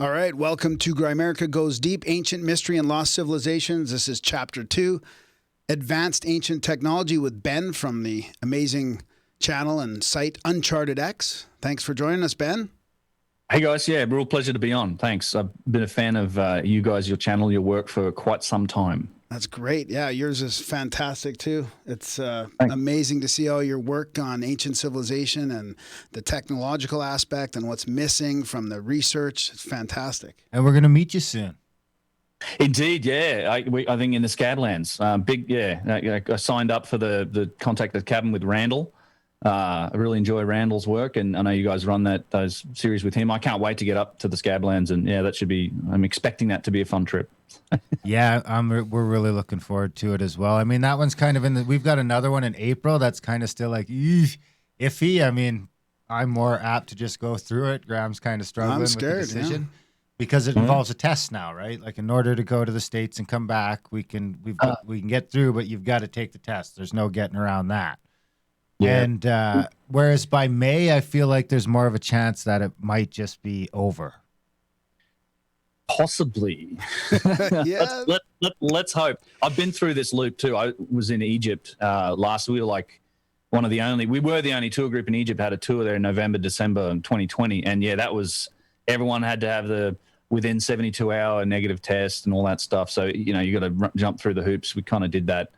All right, welcome to Grimerica Goes Deep, Ancient Mystery and Lost Civilizations. This is Chapter 2, Advanced Ancient Technology with Ben from the amazing channel and site Uncharted X. Thanks for joining us, Ben. Hey guys, yeah, real pleasure to be on. Thanks. I've been a fan of you guys, your channel, your work for quite some time. That's great. Yeah, yours is fantastic too. It's amazing to see all your work on ancient civilization and the technological aspect and what's missing from the research. It's fantastic. And we're going to meet you soon. Indeed, yeah. I think in the Scablands, I signed up for the Contact the Cabin with Randall. I really enjoy Randall's work, and I know you guys run those series with him. I can't wait to get up to the Scablands, and yeah, that should be. I'm expecting that to be a fun trip. Yeah, we're really looking forward to it as well. I mean, that one's kind of in the. We've got another one in April that's kind of still like iffy. I mean, I'm more apt to just go through it. Graham's kind of struggling with the decision because it involves a test now, right? Like in order to go to the States and come back, we can get through, but you've got to take the test. There's no getting around that. Yeah. And whereas by May, I feel like there's more of a chance that it might just be over. Possibly. Yeah. Let's hope. I've been through this loop too. I was in Egypt last. We were like we were the only tour group in Egypt. Had a tour there in November, December in 2020. And yeah, that was, everyone had to have the within 72-hour negative test and all that stuff. So, you got to jump through the hoops. We kind of did that.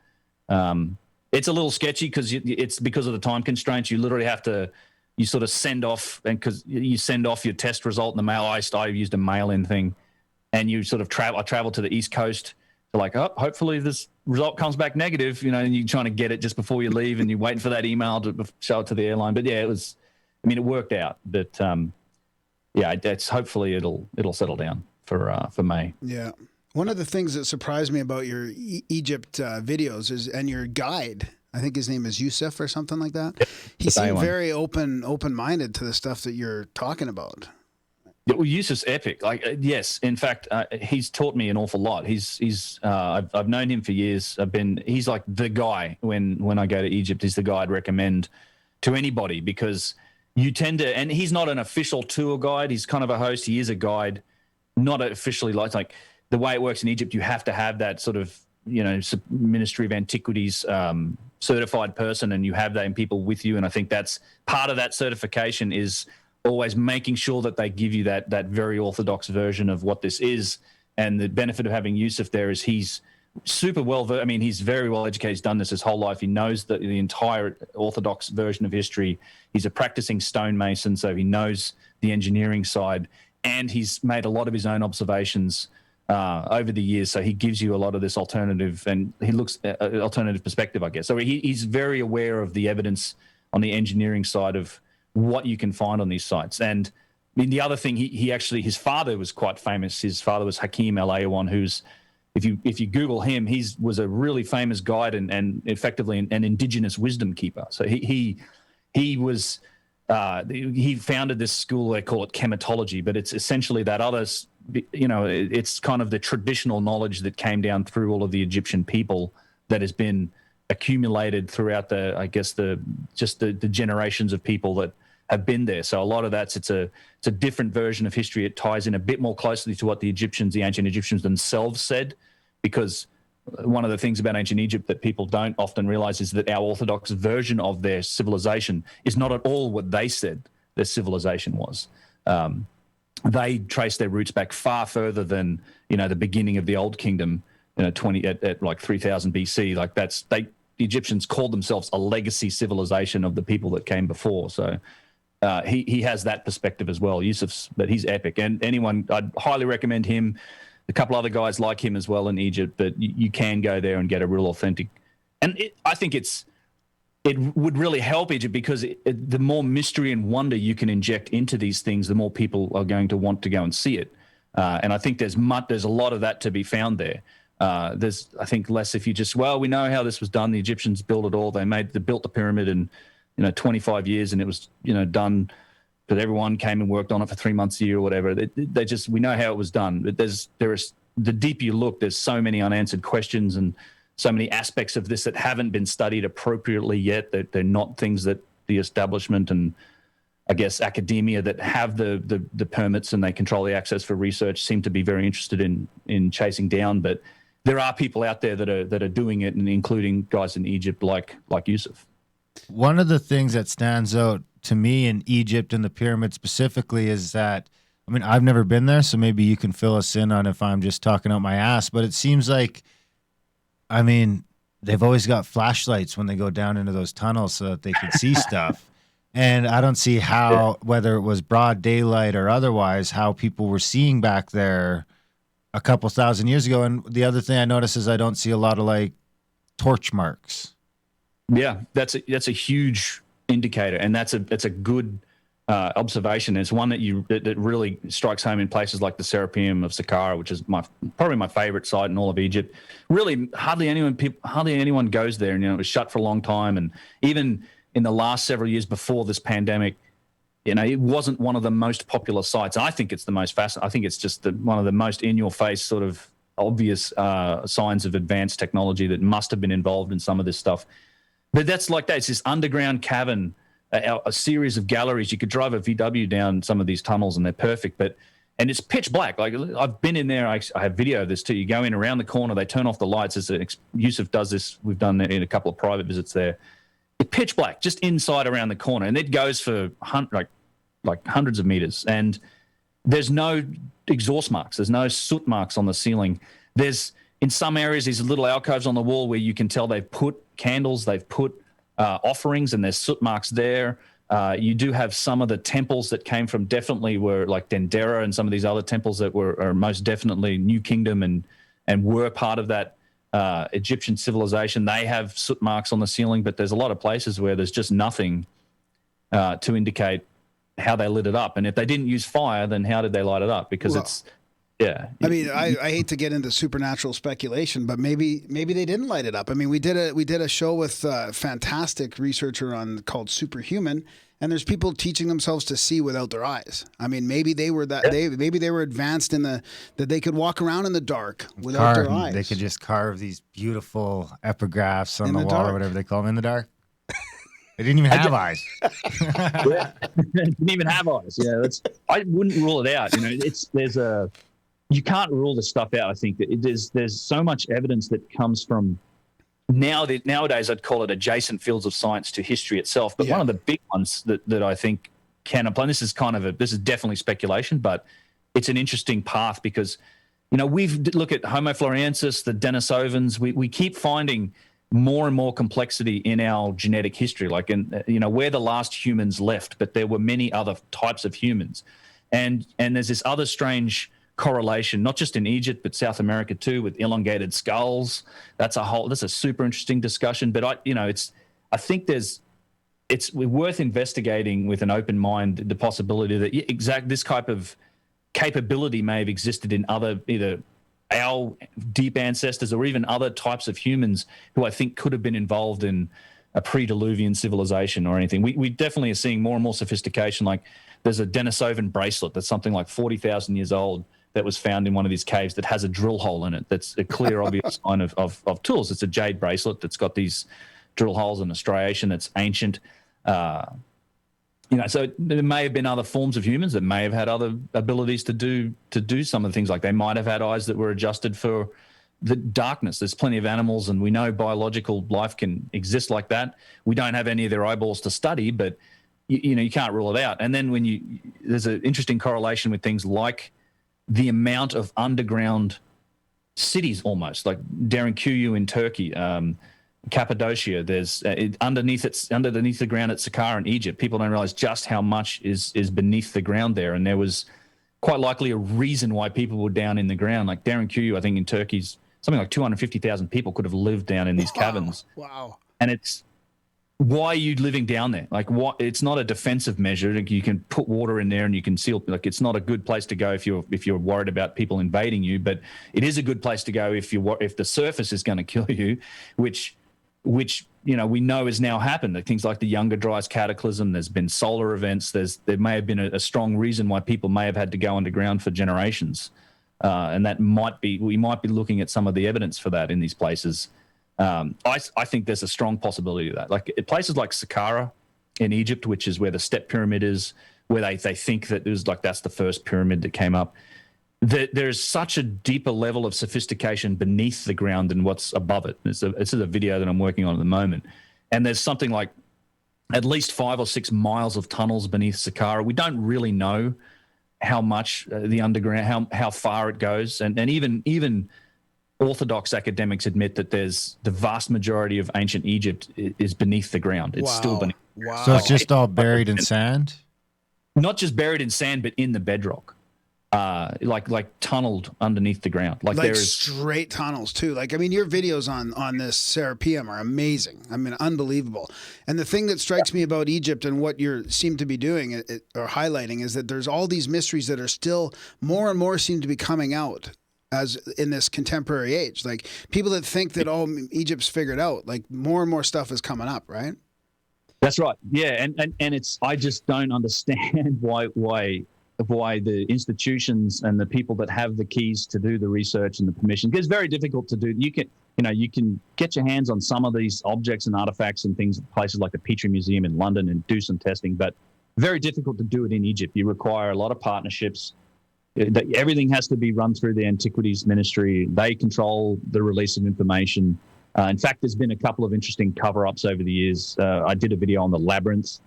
It's a little sketchy because it's because of the time constraints. You literally have to, you sort of send off, and because you send off your test result in the mail. I used a mail-in thing, and you sort of I travel to the East Coast to like, hopefully this result comes back negative, and you're trying to get it just before you leave, and you're waiting for that email to show it to the airline. But yeah, it worked out. But it's hopefully it'll settle down for May. Yeah. One of the things that surprised me about your Egypt videos and your guide, I think his name is Yusuf or something like that. He seemed very open-minded to the stuff that you're talking about. Yeah, well, Yusuf's epic. Yes, in fact, he's taught me an awful lot. I've known him for years. He's like the guy when I go to Egypt. He's the guy I'd recommend to anybody because you tend to, and he's not an official tour guide. He's kind of a host. He is a guide, not officially like. The way it works in Egypt, you have to have that sort of, Ministry of Antiquities certified person, and you have that in people with you. And I think that's part of that certification is always making sure that they give you that very orthodox version of what this is. And the benefit of having Yusuf there is he's super he's very well educated. He's done this his whole life. He knows the entire orthodox version of history. He's a practicing stonemason, so he knows the engineering side, and he's made a lot of his own observations over the years, so he gives you a lot of this alternative, and he looks at alternative perspective, I guess. So he's very aware of the evidence on the engineering side of what you can find on these sites. And I mean, the other thing, his father was quite famous. His father was Hakim El Ayawan, who's, if you Google him, was a really famous guide and effectively an indigenous wisdom keeper. So he founded this school. They call it chematology, but it's essentially that others. It's kind of the traditional knowledge that came down through all of the Egyptian people that has been accumulated throughout the generations of people that have been there. So a lot of it's a different version of history. It ties in a bit more closely to what the ancient Egyptians themselves said, because one of the things about ancient Egypt that people don't often realize is that our orthodox version of their civilization is not at all what they said their civilization was. They trace their roots back far further than the beginning of the Old Kingdom, at like 3000 BC. Like the Egyptians called themselves a legacy civilization of the people that came before. So he has that perspective as well. But he's epic, and I'd highly recommend him. A couple other guys like him as well in Egypt, but you can go there and get a real authentic. And I think it would really help Egypt because the more mystery and wonder you can inject into these things, the more people are going to want to go and see it. And I think there's a lot of that to be found there. There's, I think, less if you just, we know how this was done. The Egyptians built it all. They built the pyramid in, 25 years, and it was, done. But everyone came and worked on it for 3 months a year or whatever. We know how it was done. But the deeper you look, there's so many unanswered questions and so many aspects of this that haven't been studied appropriately yet. That they're not things that the establishment and I guess, academia that have the permits and they control the access for research seem to be very interested in chasing down. But there are people out there that are doing it, and including guys in Egypt like Yusuf. One of the things that stands out to me in Egypt and the pyramids specifically is that, I mean, I've never been there, so maybe you can fill us in on if I'm just talking out my ass, but it seems like, I mean, they've always got flashlights when they go down into those tunnels so that they can see stuff. And I don't see how, whether it was broad daylight or otherwise, how people were seeing back there a couple thousand years ago. And the other thing I notice is I don't see a lot of like torch marks. Yeah, that's a huge indicator, and it's a good observation. It's one that really strikes home in places like the Serapeum of Saqqara, which is probably my favorite site in all of Egypt. Really, hardly anyone goes there, and it was shut for a long time. And even in the last several years before this pandemic, it wasn't one of the most popular sites. I think it's the most fascinating. I think it's just one of the most in-your-face sort of obvious signs of advanced technology that must have been involved in some of this stuff. But that's like that. It's this underground cavern, a series of galleries. You could drive a VW down some of these tunnels, and they're perfect. And it's pitch black. Like, I've been in there. I have video of this too. You go in around the corner. They turn off the lights. Yusuf does this. We've done it in a couple of private visits there. It's pitch black, just inside around the corner, and it goes for like hundreds of meters. And there's no exhaust marks. There's no soot marks on the ceiling. There's, in some areas, these little alcoves on the wall where you can tell they've put candles, they've put offerings, and there's soot marks there. You do have some of the temples that came from definitely were like Dendera and some of these other temples that are most definitely New Kingdom and were part of that Egyptian civilization. They have soot marks on the ceiling, but there's a lot of places where there's just nothing to indicate how they lit it up. And if they didn't use fire, then how did they light it up? Because yeah. I mean, I hate to get into supernatural speculation, but maybe they didn't light it up. I mean, we did a show with a fantastic researcher called Superhuman, and there's people teaching themselves to see without their eyes. I mean, maybe they were maybe they were advanced in that they could walk around in the dark without their eyes. They could just carve these beautiful epigraphs on the wall dark. Or whatever they call them in the dark. They didn't even have eyes. Yeah. Didn't even have eyes. Yeah, I wouldn't rule it out. You can't rule this stuff out. I think that there's so much evidence that comes from nowadays I'd call it adjacent fields of science to history itself. But one of the big ones that I think can apply, and this is definitely speculation, but it's an interesting path because, look at Homo floresiensis, the Denisovans. We keep finding more and more complexity in our genetic history. Like, we're the last humans left, but there were many other types of humans, and there's this other strange correlation, not just in Egypt but South America too, with elongated skulls. That's a super interesting discussion. But I think it's worth investigating with an open mind the possibility that this type of capability may have existed in either our deep ancestors or even other types of humans who I think could have been involved in a pre-Diluvian civilization or anything. We definitely are seeing more and more sophistication. Like, there's a Denisovan bracelet that's something like 40,000 years old that was found in one of these caves that has a drill hole in it. That's a clear, obvious sign of tools. It's a jade bracelet that's got these drill holes and a striation that's ancient. So there may have been other forms of humans that may have had other abilities to do some of the things. Like, they might have had eyes that were adjusted for the darkness. There's plenty of animals, and we know biological life can exist like that. We don't have any of their eyeballs to study, but you can't rule it out. And then there's an interesting correlation with things like the amount of underground cities, almost like Derinkuyu in Turkey, Cappadocia. There's underneath the ground at Saqqara in Egypt. People don't realize just how much is beneath the ground there, and there was quite likely a reason why people were down in the ground. Like Derinkuyu, I think in Turkey's something like 250,000 people could have lived down in these caverns. Wow! And it's, why are you living down there? Like, what? It's not a defensive measure. Like, you can put water in there and you can seal. Like, it's not a good place to go if you're worried about people invading you. But it is a good place to go if the surface is going to kill you, which we know has now happened. Things like the Younger Dryas Cataclysm. There's been solar events. There may have been a strong reason why people may have had to go underground for generations, and we might be looking at some of the evidence for that in these places. I think there's a strong possibility of that. Like, at places like Saqqara, in Egypt, which is where the Step Pyramid is, where they think that that's the first pyramid that came up. There's such a deeper level of sophistication beneath the ground than what's above it. This is a video that I'm working on at the moment. And there's something like at least 5 or 6 miles of tunnels beneath Saqqara. We don't really know how much the underground, how far it goes. And even Orthodox academics admit that there's the vast majority of ancient Egypt is beneath the ground. It's still beneath. Wow. So it's just all buried in sand? Not just buried in sand, but in the bedrock. Like tunneled underneath the ground. Like there is straight tunnels too. Like, I mean, your videos on this Serapeum are amazing. I mean, unbelievable. And the thing that strikes me about Egypt and what you seem to be doing or highlighting is that there's all these mysteries that are still more and more seem to be coming out as in this contemporary age. Like people that think that Egypt's figured out, like more and more stuff is coming up, right? That's right. Yeah, and it's, I just don't understand why the institutions and the people that have the keys to do the research and the permission, because it's very difficult to do. You can get your hands on some of these objects and artifacts and things at places like the Petrie Museum in London and do some testing, but very difficult to do it in Egypt. You require a lot of partnerships. Everything has to be run through the Antiquities Ministry. They control the release of information. In fact, there's been a couple of interesting cover-ups over the years. I did a video on the labyrinth,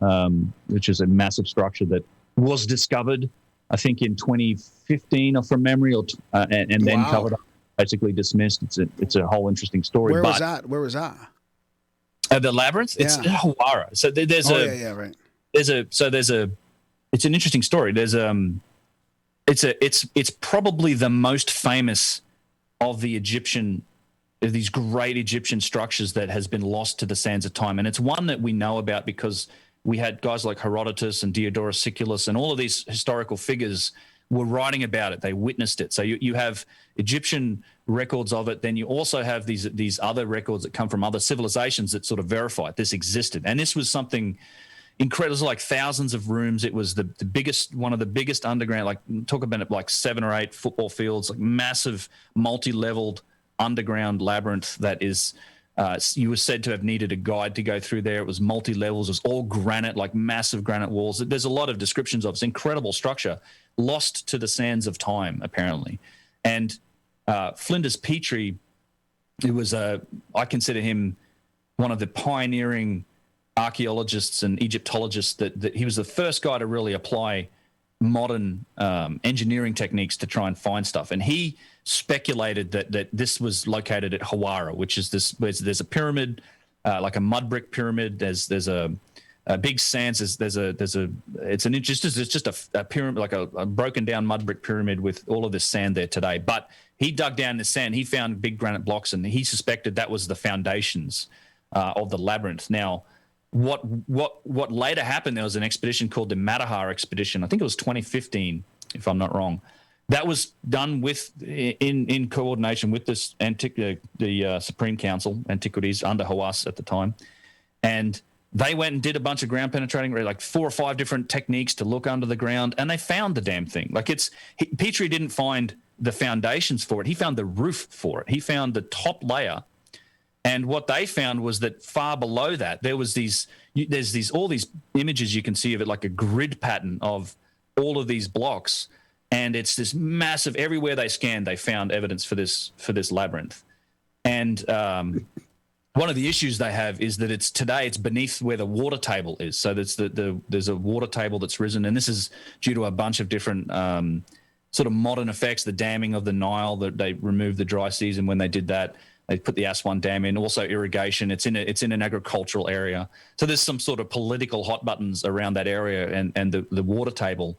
which is a massive structure that was discovered, I think, in 2015, or from memory, and then covered up, basically dismissed. It's a whole interesting story. Where was that? The labyrinth? It's Hawara. So there's right. It's an interesting story. It's probably the most famous of these great Egyptian structures that has been lost to the sands of time. And it's one that we know about because we had guys like Herodotus and Diodorus Siculus and all of these historical figures were writing about it. They witnessed it. So you have Egyptian records of it. Then you also have these other records that come from other civilizations that sort of verify this existed. And this was something incredible. It was like thousands of rooms. It was the biggest, one of the biggest underground, like talk about it, like 7 or 8 football fields, like massive multi-leveled underground labyrinth that is, you were said to have needed a guide to go through there. It was multi-levels. It was all granite, like massive granite walls. There's a lot of descriptions of it. It's incredible structure, lost to the sands of time, apparently. And Flinders Petrie, I consider him one of the pioneering archaeologists and Egyptologists that he was the first guy to really apply modern engineering techniques to try and find stuff. And he speculated that this was located at Hawara, which is there's a pyramid, like a mud brick pyramid. There's a big sands. It's just a pyramid, like a broken down mud brick pyramid with all of this sand there today. But he dug down the sand. He found big granite blocks, and he suspected that was the foundations of the labyrinth. Now, what later happened, there was an expedition called the Matterhorn expedition. I think it was 2015, if I'm not wrong. That was done in coordination with this the Supreme Council, Antiquities, under Hawass at the time. And they went and did a bunch of ground penetrating, like 4 or 5 different techniques to look under the ground, and they found the damn thing. Like Petrie didn't find the foundations for it. He found the roof for it. He found the top layer. And what they found was that far below that, there's all these images you can see of it, like a grid pattern of all of these blocks. And it's this massive, everywhere they scanned, they found evidence for this labyrinth. And one of the issues they have is that today it's beneath where the water table is. So there's a water table that's risen, and this is due to a bunch of different sort of modern effects, the damming of the Nile, that they removed the dry season when they did that. They put the Aswan Dam in, also irrigation. It's in an agricultural area. So there's some sort of political hot buttons around that area and the water table.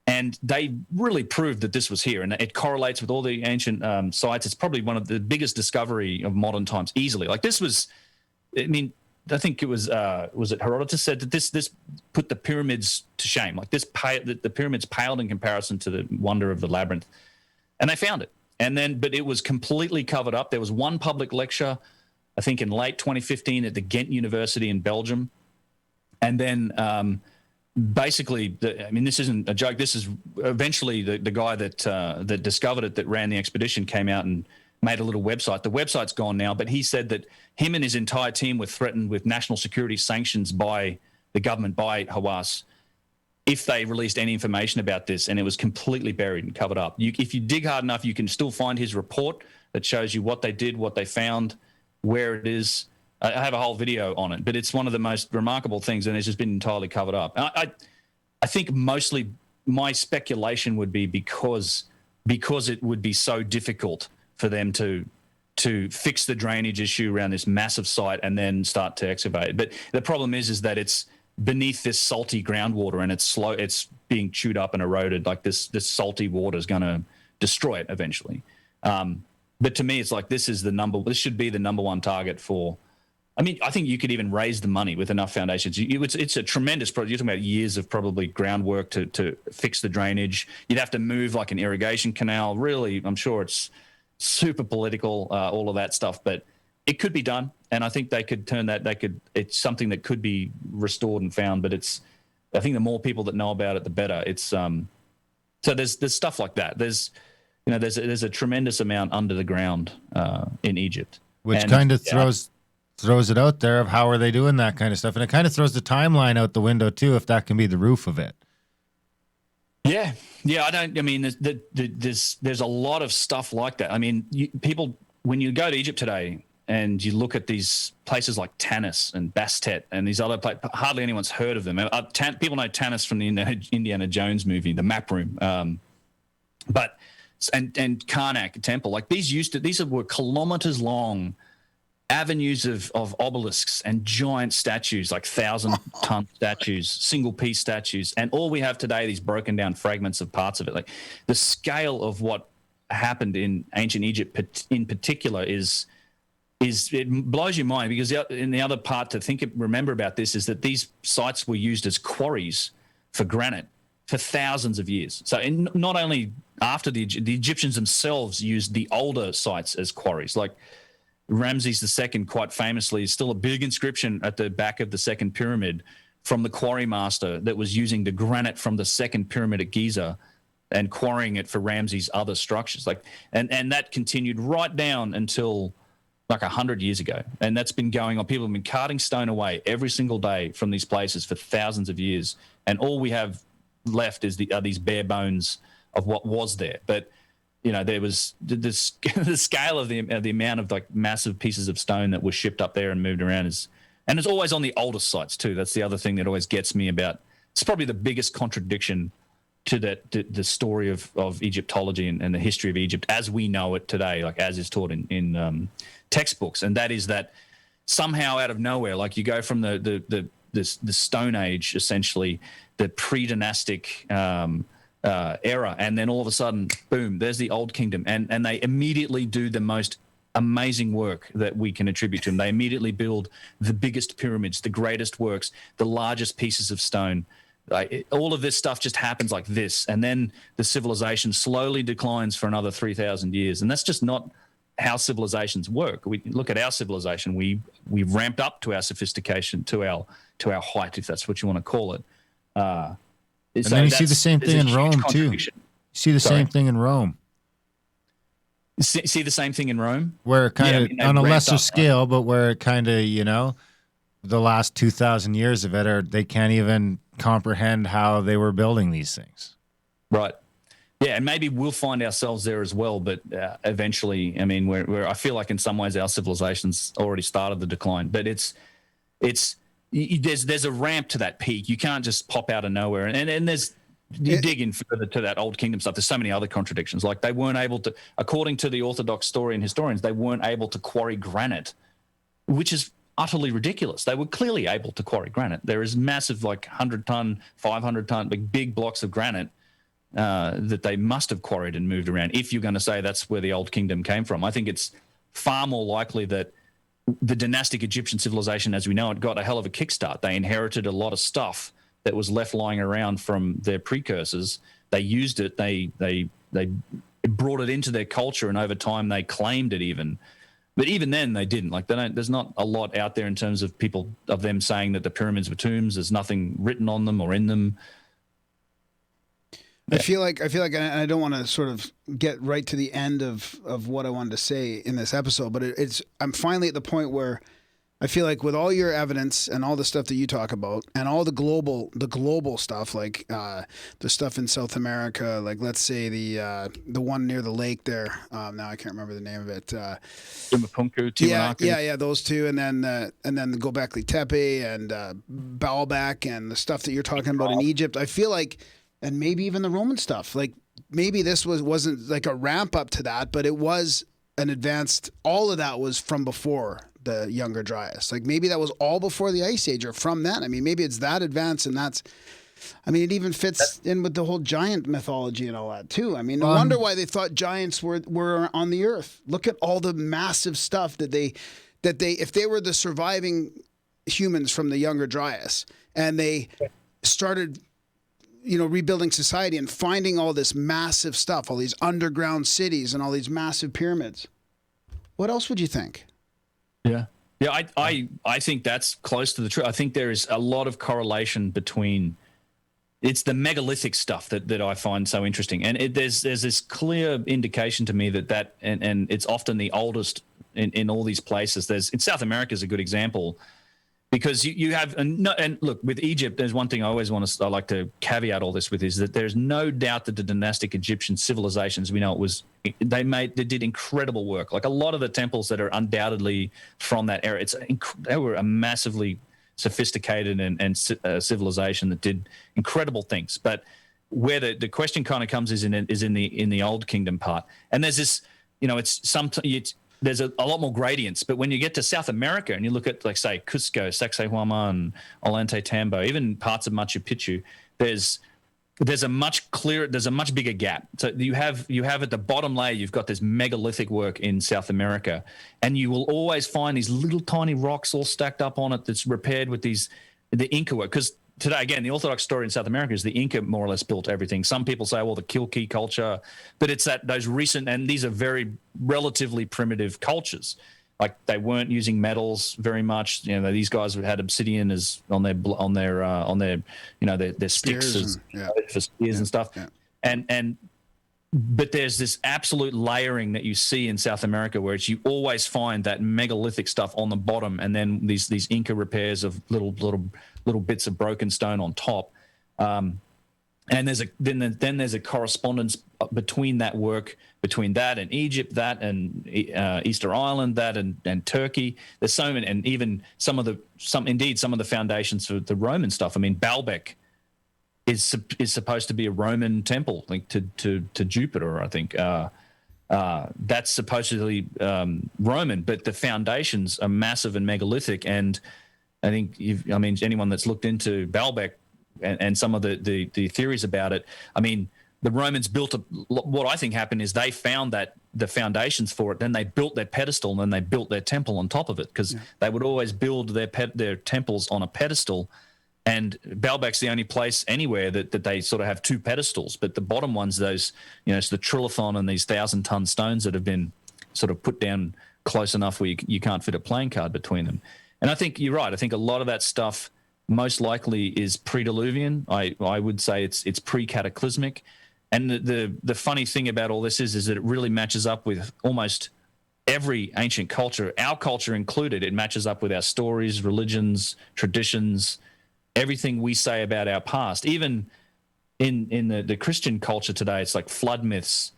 And they really proved that this was here. And it correlates with all the ancient sites. It's probably one of the biggest discovery of modern times, easily. Like this was, I mean, I think it was it Herodotus said that this put the pyramids to shame. Like the pyramids paled in comparison to the wonder of the labyrinth. And they found it. And then, but it was completely covered up. There was one public lecture, I think in late 2015 at the Ghent University in Belgium. And then basically, I mean, this isn't a joke. This is eventually the guy that discovered it, that ran the expedition, came out and made a little website. The website's gone now, but he said that him and his entire team were threatened with national security sanctions by the government by Hawass, if they released any information about this, and it was completely buried and covered up. If you dig hard enough, you can still find his report that shows you what they did, what they found, where it is. I have a whole video on it, but it's one of the most remarkable things, and it's just been entirely covered up. I think mostly my speculation would be because it would be so difficult for them to fix the drainage issue around this massive site and then start to excavate. But the problem is that it's beneath this salty groundwater, and it's being chewed up and eroded. Like this salty water is going to destroy it eventually. But to me, it's like this should be the number one target for. I mean, I think you could even raise the money with enough foundations. It's a tremendous project. You're talking about years of probably groundwork to fix the drainage. You'd have to move like an irrigation canal. Really, I'm sure it's super political, all of that stuff, but it could be done. And I think they could turn that. It's something that could be restored and found. But I think the more people that know about it, the better. So there's stuff like that. There's a tremendous amount under the ground in Egypt, which kind of throws it out there of how are they doing that kind of stuff, and it kind of throws the timeline out the window too, if that can be the roof of it. Yeah. There's a lot of stuff like that. I mean, people, when you go to Egypt today and you look at these places like Tanis and Bastet and these other places, hardly anyone's heard of them. People know Tanis from the Indiana Jones movie, the map room, and Karnak temple. Like these were kilometers long avenues of obelisks and giant statues, like 1,000-ton statues, single-piece statues, and all we have today, these broken down fragments of parts of it. Like the scale of what happened in ancient Egypt, in particular, is it blows your mind, because the other part to remember about this is that these sites were used as quarries for granite for thousands of years. So not only after the Egyptians themselves used the older sites as quarries, like Ramses II, quite famously, is still a big inscription at the back of the second pyramid from the quarry master that was using the granite from the second pyramid at Giza and quarrying it for Ramses' other structures. And that continued right down until like 100 years ago. And that's been going on. People have been carting stone away every single day from these places for thousands of years. And all we have left are these bare bones of what was there. But there was the scale of the amount of like massive pieces of stone that were shipped up there and moved around and it's always on the oldest sites too. That's the other thing that always gets me about. It's probably the biggest contradiction to the story of Egyptology and the history of Egypt as we know it today, like as is taught in textbooks, and that is that somehow out of nowhere, like you go from the Stone Age, essentially the pre-dynastic era, and then all of a sudden, boom, there's the Old Kingdom, and they immediately do the most amazing work that we can attribute to them. They immediately build the biggest pyramids, the greatest works, the largest pieces of stone. All of this stuff just happens like this, and then the civilization slowly declines for another 3,000 years, and that's just not how civilizations work. We look at our civilization, we ramped up to our sophistication, to our height, if that's what you want to call it. And then you see the same thing in Rome too. You see the same thing in Rome. See the same thing in Rome? Where it kind of, on a lesser scale, but where it kind of, the last 2,000 years of it, they can't even comprehend how they were building these things. Right. Yeah, and maybe we'll find ourselves there as well, but eventually, I mean, I feel like in some ways our civilization's already started the decline, but there's a ramp to that peak. You can't just pop out of nowhere. And you dig in further to that Old Kingdom stuff. There's so many other contradictions. Like they weren't able to, according to the Orthodox story and historians, they weren't able to quarry granite, which is utterly ridiculous. They were clearly able to quarry granite. There is massive, like 100-ton, 500-ton, big blocks of granite that they must have quarried and moved around. If you're going to say that's where the Old Kingdom came from, I think it's far more likely that the dynastic Egyptian civilization, as we know it, got a hell of a kickstart. They inherited a lot of stuff that was left lying around from their precursors. They used it. They brought it into their culture, and over time they claimed it even. But even then, they didn't. Like there's not a lot out there in terms of them saying that the pyramids were tombs. There's nothing written on them or in them. I feel like, and I don't want to sort of get right to the end of what I wanted to say in this episode, but I'm finally at the point where I feel like with all your evidence and all the stuff that you talk about and all the global stuff, like the stuff in South America, like let's say the one near the lake there. Now I can't remember the name of it. Yeah, those two, and then the Göbekli Tepe and Baalbek and the stuff that you're talking about in Egypt. I feel like, and maybe even the Roman stuff. Like maybe this wasn't like a ramp up to that, but it was an advanced. All of that was from before the Younger Dryas. Like maybe that was all before the Ice Age or from then. I mean, maybe it's that advanced, and that's, I mean, it even fits in with the whole giant mythology and all that too. I mean, no wonder why they thought giants were on the earth. Look at all the massive stuff that they, if they were the surviving humans from the Younger Dryas and they started, rebuilding society and finding all this massive stuff, all these underground cities and all these massive pyramids. What else would you think? Yeah, I think that's close to the truth. I think there is a lot of correlation between, it's the megalithic stuff that I find so interesting, and there's this clear indication to me that and it's often the oldest in all these places. In South America is a good example, because you have and look, with Egypt, there's one thing I like to caveat all this with, is that there's no doubt that the dynastic Egyptian civilizations, we know they did incredible work. Like a lot of the temples that are undoubtedly from that era, they were a massively sophisticated and civilization that did incredible things. But where the question kind of comes is in the Old Kingdom part, and there's this, there's a lot more gradients. But when you get to South America and you look at, like, say, Cusco, Sacsayhuaman, Ollantaytambo, even parts of Machu Picchu, there's a much bigger gap. So you have at the bottom layer, you've got this megalithic work in South America, and you will always find these little tiny rocks all stacked up on it that's repaired with the Inca work. Because today, again, the Orthodox story in South America is the Inca more or less built everything. Some people say, well, the Quilchi culture, but it's those recent, and these are very relatively primitive cultures. Like they weren't using metals very much. These guys had obsidian as on their their sticks for spears and stuff. Yeah. But there's this absolute layering that you see in South America, where you always find that megalithic stuff on the bottom, and then these Inca repairs of little bits of broken stone on top. And there's a correspondence between that work, between that and Egypt, that and Easter Island, that and Turkey. There's so many, and even some of the foundations for the Roman stuff. I mean, Baalbek is supposed to be a Roman temple linked to Jupiter, I think. That's supposedly Roman, but the foundations are massive and megalithic. And I think anyone that's looked into Baalbek and some of the theories about it, I mean, the Romans what I think happened is they found that the foundations for it, then they built their pedestal, and then they built their temple on top of it, because they would always build their temples on a pedestal. And Baalbek's the only place anywhere that they sort of have two pedestals, but the bottom ones, those, it's the trilithon and these 1,000-ton stones that have been sort of put down close enough where you can't fit a playing card between them. And I think you're right. I think a lot of that stuff most likely is pre-Diluvian. I would say it's pre-cataclysmic. And the funny thing about all this is that it really matches up with almost every ancient culture, our culture included. It matches up with our stories, religions, traditions, everything we say about our past. Even in the Christian culture today, it's like flood myths,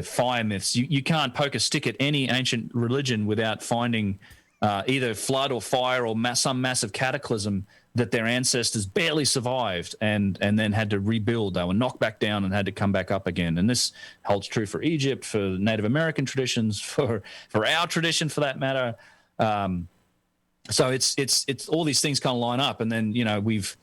fire myths. You can't poke a stick at any ancient religion without finding either flood or fire or some massive cataclysm that their ancestors barely survived and then had to rebuild. They were knocked back down and had to come back up again. And this holds true for Egypt, for Native American traditions, for our tradition, for that matter. So it's all these things kind of line up. And then, we've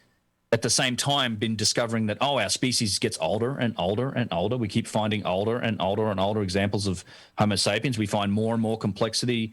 at the same time been discovering that, our species gets older and older and older. We keep finding older and older and older examples of Homo sapiens. We find more and more complexity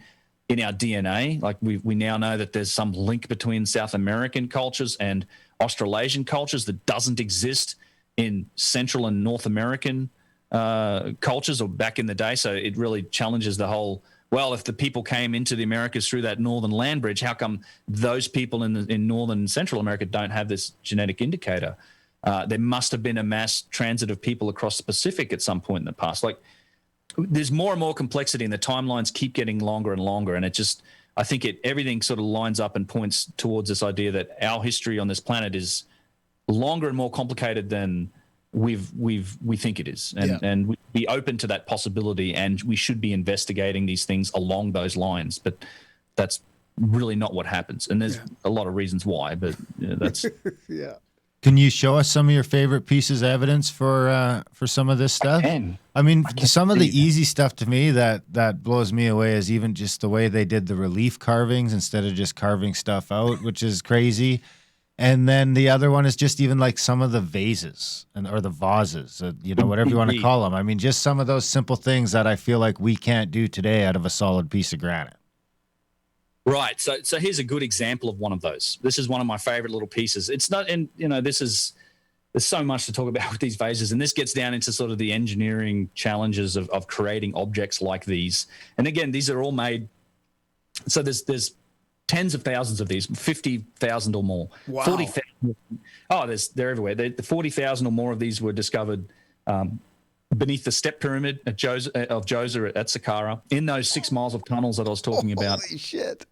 in our DNA. Like we now know that there's some link between South American cultures and Australasian cultures that doesn't exist in Central and North American cultures or back in the day. So it really challenges the whole, well, if the people came into the Americas through that northern land bridge, how come those people in Northern and Central America don't have this genetic indicator? There must have been a mass transit of people across the Pacific at some point in the past. Like, there's more and more complexity, and the timelines keep getting longer and longer. And I think everything sort of lines up and points towards this idea that our history on this planet is longer and more complicated than we think it is, and we be open to that possibility, and we should be investigating these things along those lines. But that's really not what happens, and there's a lot of reasons why. But that's yeah. Can you show us some of your favorite pieces of evidence for some of this stuff? I mean, some of the easy stuff to me that blows me away is even just the way they did the relief carvings instead of just carving stuff out, which is crazy. And then the other one is just even like some of the vases or the vases, whatever you want to call them. I mean, just some of those simple things that I feel like we can't do today out of a solid piece of granite. Right. So here's a good example of one of those. This is one of my favorite little pieces. It's not, and there's so much to talk about with these vases, and this gets down into sort of the engineering challenges of creating objects like these. And again, these are all made. So there's tens of thousands of these, 50,000 or more. Wow. 40,000. Oh, they're everywhere. The 40,000 or more of these were discovered beneath the step pyramid of Djoser at Saqqara, in those 6 miles of tunnels that I was talking about. Holy shit.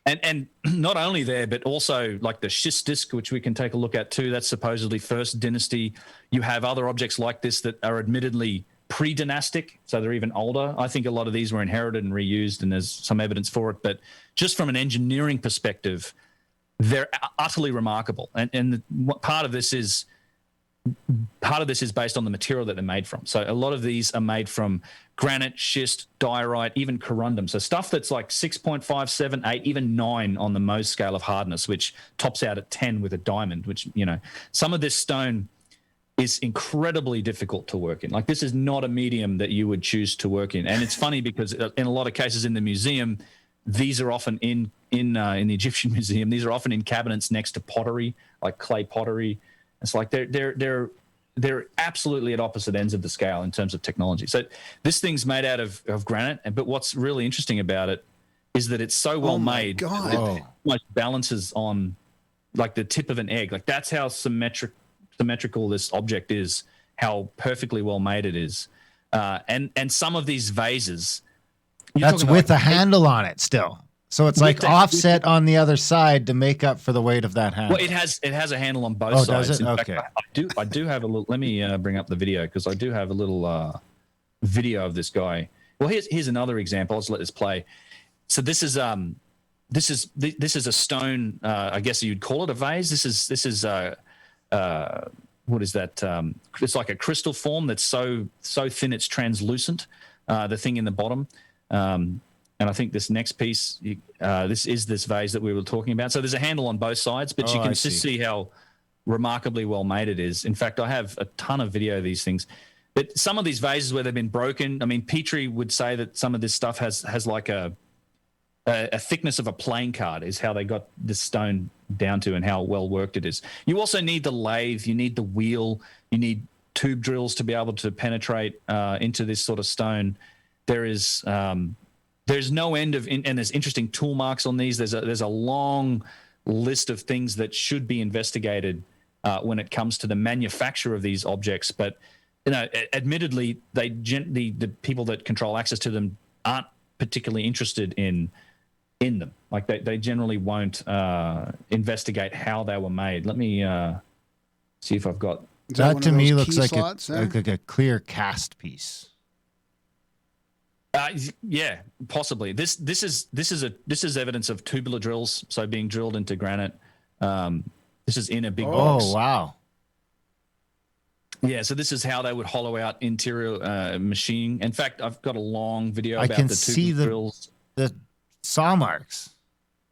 And not only there, but also like the schist disc, which we can take a look at too. That's supposedly first dynasty. You have other objects like this that are admittedly pre-dynastic, so they're even older. I think a lot of these were inherited and reused, and there's some evidence for it. But just from an engineering perspective, they're utterly remarkable. And part of this is based on the material that they're made from. So a lot of these are made from granite, schist, diorite, even corundum. So stuff that's like 6.5, 7, 8, even 9 on the Mohs scale of hardness, which tops out at 10 with a diamond, which, some of this stone is incredibly difficult to work in. Like, this is not a medium that you would choose to work in. And it's funny because in a lot of cases in the museum, these are often in the Egyptian museum, these are often in cabinets next to pottery, like clay pottery. It's like they're absolutely at opposite ends of the scale in terms of technology. So this thing's made out of granite, but what's really interesting about it is that it's so well made that it almost balances on like the tip of an egg. Like, that's how symmetrical this object is, how perfectly well made it is. And some of these vases, that's with a handle on it still. So it's like offset on the other side to make up for the weight of that handle. Well, it has a handle on both sides. Does it? In Okay. fact, I do have a little. Let me bring up the video, because I do have a little video of this guy. Well, here's another example. Let's let this play. So this is a stone. I guess you'd call it a vase. This is what is that? It's like a crystal form that's so thin it's translucent. The thing in the bottom. And I think this next piece, this is this vase that we were talking about. So there's a handle on both sides, but you can just see how remarkably well made it is. In fact, I have a ton of video of these things. But some of these vases where they've been broken, I mean, Petrie would say that some of this stuff has like a thickness of a playing card is how they got this stone down to, and how well worked it is. You also need the lathe, you need the wheel, you need tube drills to be able to penetrate into this sort of stone. There's no end of, and there's interesting tool marks on these. There's a long list of things that should be investigated when it comes to the manufacture of these objects. But admittedly, the people that control access to them aren't particularly interested in them. Like, they generally won't investigate how they were made. Let me see if I've got. That to me looks like a clear cast piece. Yeah, possibly. This is evidence of tubular drills, so being drilled into granite. This is in a big box. Oh, wow. Yeah, so this is how they would hollow out interior machining. In fact, I've got a long video about can the see tubular drills. The saw marks.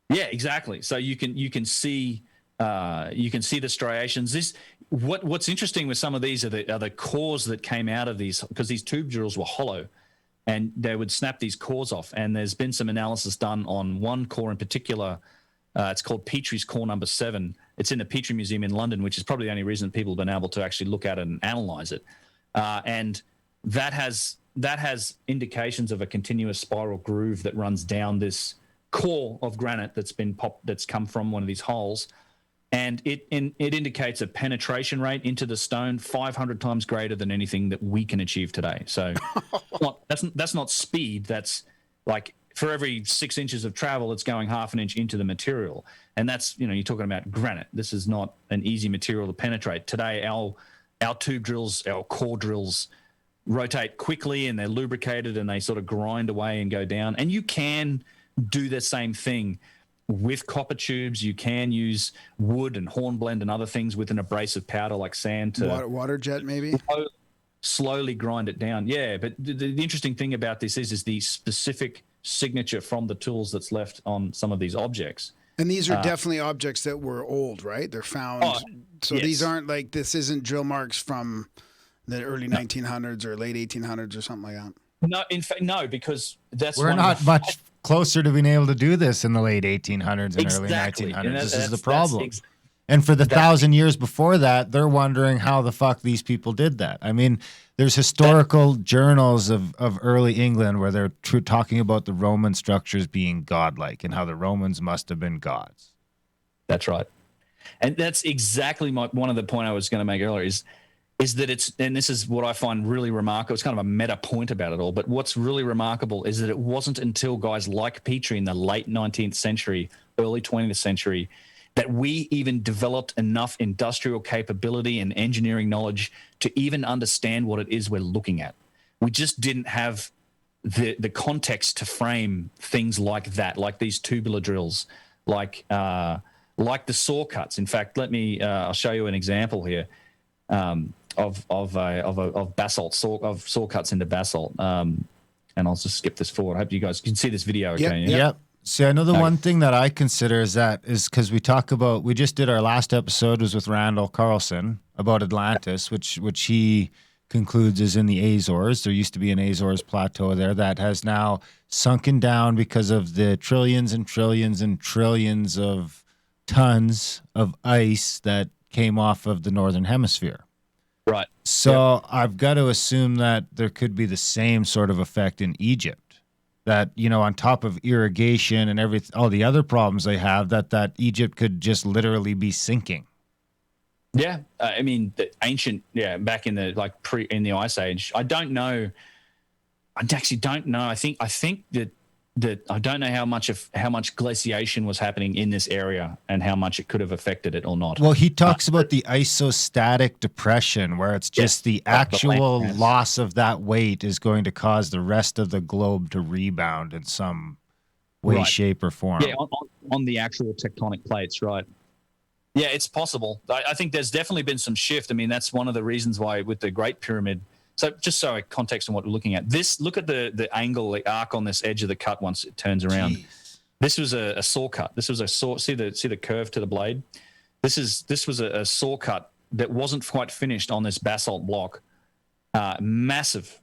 Yeah, exactly. So you can see the striations. What's interesting with some of these are the cores that came out of these, because these tube drills were hollow, and they would snap these cores off. And there's been some analysis done on one core in particular. It's called Petrie's core number 7. It's in the Petrie Museum in London, which is probably the only reason people have been able to actually look at it and analyze it. And that has indications of a continuous spiral groove that runs down this core of granite that's come from one of these holes. And it indicates a penetration rate into the stone 500 times greater than anything that we can achieve today. So that's not speed. That's like for every 6 inches of travel, it's going half an inch into the material. And that's, you're talking about granite. This is not an easy material to penetrate. Today, our tube drills, our core drills rotate quickly, and they're lubricated, and they sort of grind away and go down. And you can do the same thing with copper tubes. You can use wood and hornblende and other things with an abrasive powder like sand to water jet, maybe slowly grind it down. Yeah, but the interesting thing about this is the specific signature from the tools that's left on some of these objects. And these are definitely objects that were old, right? They're found. So yes. These aren't like, this isn't drill marks from the early 1900s or late 1800s or something like that. No, in fact, no, because we're not much closer to being able to do this in the late 1800s and early 1900s. This is the problem. And for the 1,000 years before that, they're wondering how the fuck these people did that. I mean, there's historical journals of early England where they're talking about the Roman structures being godlike and how the Romans must have been gods. That's right. And that's exactly one of the point I was going to make earlier is that it's, and this is what I find really remarkable. It's kind of a meta point about it all, but what's really remarkable is that it wasn't until guys like Petrie in the late 19th century, early 20th century, that we even developed enough industrial capability and engineering knowledge to even understand what it is we're looking at. We just didn't have the context to frame things like that, like these tubular drills, like the saw cuts. In fact, I'll show you an example here of basalt saw cuts into basalt. And I'll just skip this forward. I hope you guys can see this video. Okay. Yep. See, I know the one thing that I consider is because we just did our last episode was with Randall Carlson about Atlantis, which he concludes is in the Azores. There used to be an Azores plateau there that has now sunken down because of the trillions and trillions and trillions of tons of ice that came off of the northern hemisphere. Right. So I've got to assume that there could be the same sort of effect in Egypt. That, on top of irrigation and all the other problems they have, that Egypt could just literally be sinking. Yeah, I mean, the ancient, back in the in the Ice Age. I don't know. I actually don't know. I think that I don't know how much glaciation was happening in this area and how much it could have affected it or not. Well, he talks about the isostatic depression, where it's just the actual loss of that weight is going to cause the rest of the globe to rebound in some way, shape, or form. Yeah, on the actual tectonic plates, right? Yeah, it's possible. I think there's definitely been some shift. I mean, that's one of the reasons why with the Great Pyramid. So just so a context on what we're looking at, look at the angle, the arc on this edge of the cut once it turns around. Jeez. This was a saw cut. This was a saw. See the curve to the blade. This was a saw cut that wasn't quite finished on this basalt block. A massive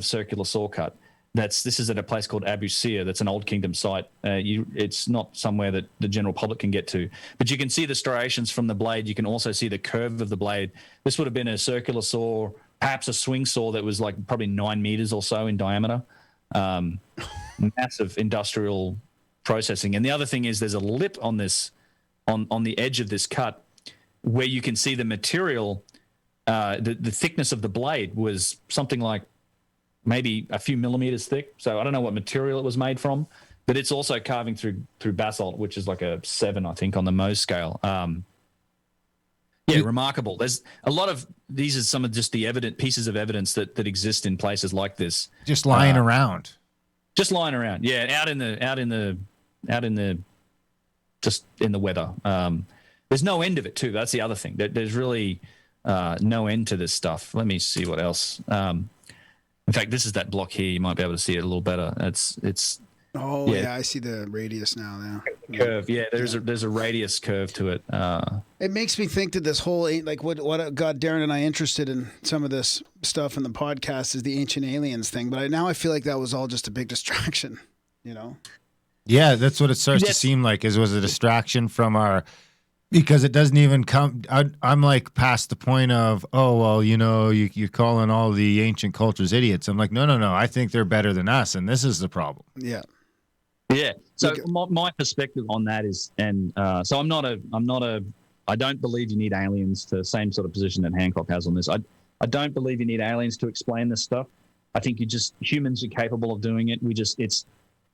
circular saw cut. This is at a place called Abu Sir. That's an Old Kingdom site. It's not somewhere that the general public can get to, but you can see the striations from the blade. You can also see the curve of the blade. This would have been a circular saw, perhaps a swing saw that was like probably 9 meters or so in diameter. Massive industrial processing. And the other thing is there's a lip on this, on the edge of this cut, where you can see the material. The thickness of the blade was something like maybe a few millimeters thick. So I don't know what material it was made from, but it's also carving through basalt, which is like a 7, I think, on the Mohs scale. Remarkable. There's a lot of these are some of just the pieces of evidence that exist in places like this. Just lying around. Just lying around. Yeah, out in the just in the weather. There's no end of it too. That's the other thing. There's really no end to this stuff. Let me see what else. In fact, this is that block here. You might be able to see it a little better. It's. Oh yeah, I see the radius now. Curve. Yeah, there's a radius curve to it. It makes me think that this whole what got Darren and I interested in some of this stuff in the podcast is the ancient aliens thing. But now I feel like that was all just a big distraction. Yeah, that's what it starts to seem like. Was a distraction from our. Because it doesn't even come. I'm like past the point of, you're calling all the ancient cultures idiots. I'm like, no. I think they're better than us, and this is the problem. Yeah. Yeah. So my perspective on that is, and so I don't believe you need aliens to the same sort of position that Hancock has on this. I don't believe you need aliens to explain this stuff. I think humans are capable of doing it.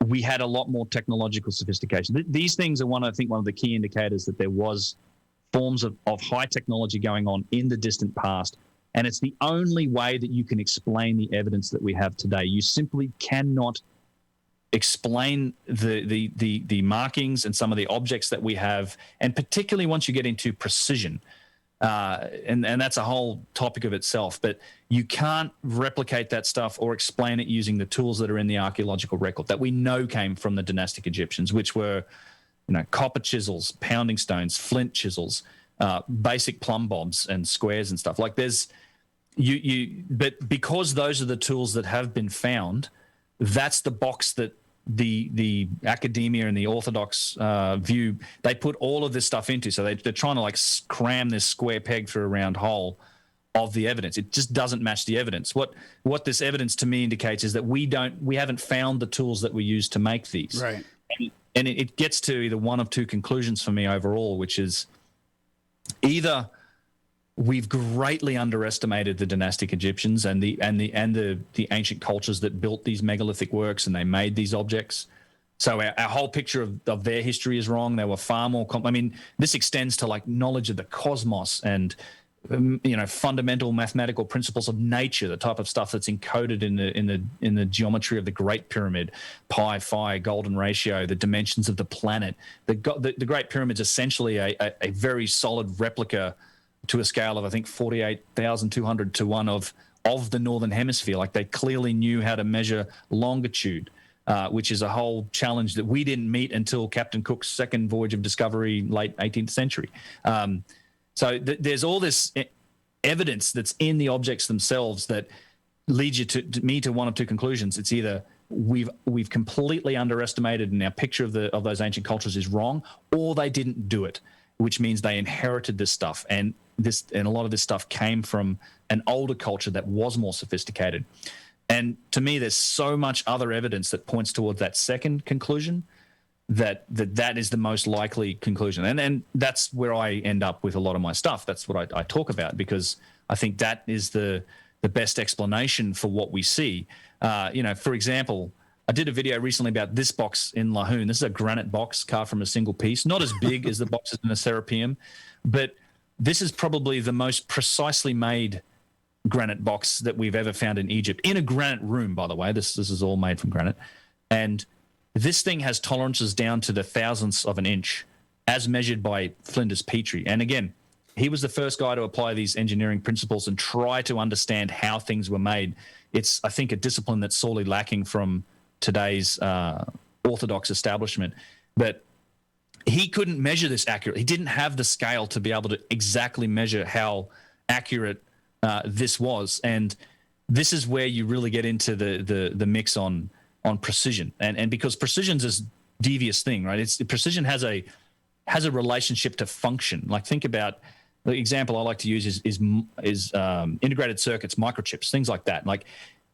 we had a lot more technological sophistication. These things are one of the key indicators that there was forms of high technology going on in the distant past. And it's the only way that you can explain the evidence that we have today. You simply cannot explain the markings and some of the objects that we have, and particularly once you get into precision. And that's a whole topic of itself, but you can't replicate that stuff or explain it using the tools that are in the archaeological record that we know came from the dynastic Egyptians, which were, copper chisels, pounding stones, flint chisels, basic plumb bobs and squares and stuff. Like but because those are the tools that have been found, that's the box that the academia and the orthodox view, they put all of this stuff into. So they're trying to cram this square peg through a round hole of the evidence. It just doesn't match the evidence. What this evidence to me indicates is that we haven't found the tools that we use to make these. Right. And it gets to either one of two conclusions for me overall, which is either we've greatly underestimated the dynastic Egyptians and the ancient cultures that built these megalithic works and they made these objects. So our whole picture of their history is wrong. They were far more this extends to knowledge of the cosmos and fundamental mathematical principles of nature, the type of stuff that's encoded in the geometry of the Great Pyramid, pi, phi, golden ratio, the dimensions of the planet. The Great Pyramid's essentially a very solid replica to a scale of, I think, 48,200 to 1 of the Northern Hemisphere. Like, they clearly knew how to measure longitude, which is a whole challenge that we didn't meet until Captain Cook's second voyage of discovery, late 18th century. So there's all this evidence that's in the objects themselves that leads you to one of two conclusions. It's either we've completely underestimated and our picture of those ancient cultures is wrong, or they didn't do it, which means they inherited this stuff. And a lot of this stuff came from an older culture that was more sophisticated. And to me, there's so much other evidence that points towards that second conclusion, that is the most likely conclusion. And that's where I end up with a lot of my stuff. That's what I talk about, because I think that is the best explanation for what we see. For example, I did a video recently about this box in Lahoon. This is a granite box carved from a single piece, not as big as the boxes in the Serapeum, but this is probably the most precisely made granite box that we've ever found in Egypt, in a granite room, by the way. This is all made from granite. And this thing has tolerances down to the thousandths of an inch, as measured by Flinders Petrie. And again, he was the first guy to apply these engineering principles and try to understand how things were made. It's, I think, a discipline that's sorely lacking from today's orthodox establishment. But he couldn't measure this accurately. He didn't have the scale to be able to exactly measure how accurate this was. And this is where you really get into the mix on precision. And because precision's this devious thing, right? Precision has a relationship to function. Like, think about the example I like to use is integrated circuits, microchips, things like that. Like,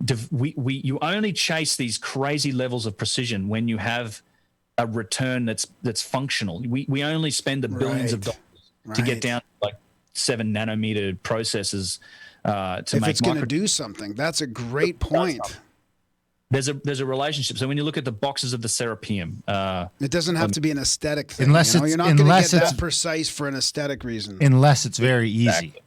you only chase these crazy levels of precision when you have a return that's functional. We only spend the billions of dollars to get down to 7 nanometer processors to if make it's going to do something. That's a great point. There's a relationship. So when you look at the boxes of the Serapeum, it doesn't have to be an aesthetic thing. Unless you're not going to get that precise for an aesthetic reason. Unless it's very easy. Exactly.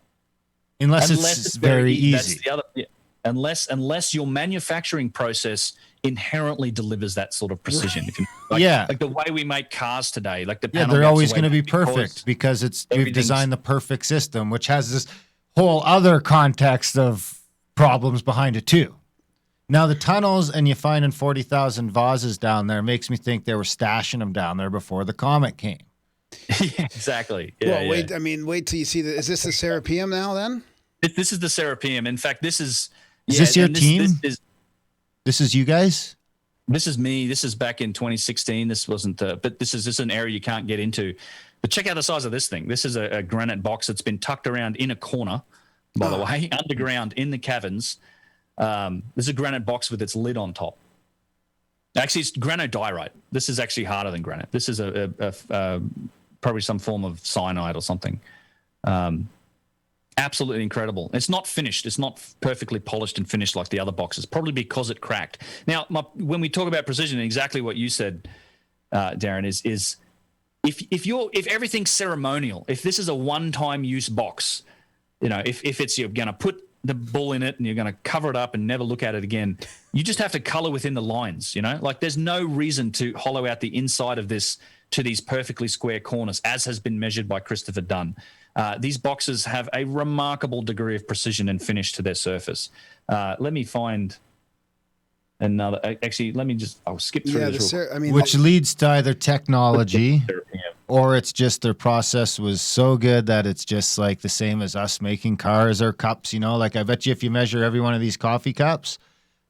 Unless it's very easy. That's the other. Yeah. Unless your manufacturing process inherently delivers that sort of precision. Right. Like the way we make cars today, like the panel they're gets always away going to be perfect because we've designed the perfect system, which has this whole other context of problems behind it too. Now the tunnels, and you finding 40,000 vases down there, makes me think they were stashing them down there before the comet came. Yeah, exactly. Yeah, well, wait till you see is this the Serapeum now then? This is the Serapeum. In fact, this is. Is this your team? This is you guys? This is me. This is back in 2016. This wasn't but this is an area you can't get into. But check out the size of this thing. This is a granite box that's been tucked around in a corner, by the way, underground in the caverns. This is a granite box with its lid on top. Actually, it's granodiorite. This is actually harder than granite. This is a probably some form of cyanide or something. Absolutely incredible. It's not finished. It's not perfectly polished and finished like the other boxes, probably because it cracked. Now, when we talk about precision, exactly what you said, Darren, is if everything's ceremonial, if this is a one-time use box, if it's you're going to put the ball in it and you're going to cover it up and never look at it again, you just have to color within the lines. Like there's no reason to hollow out the inside of this to these perfectly square corners, as has been measured by Christopher Dunn. These boxes have a remarkable degree of precision and finish to their surface. Let me find another. Actually, I'll skip through this. Which leads to either technology or it's just their process was so good that it's just like the same as us making cars or cups. Like I bet you if you measure every one of these coffee cups,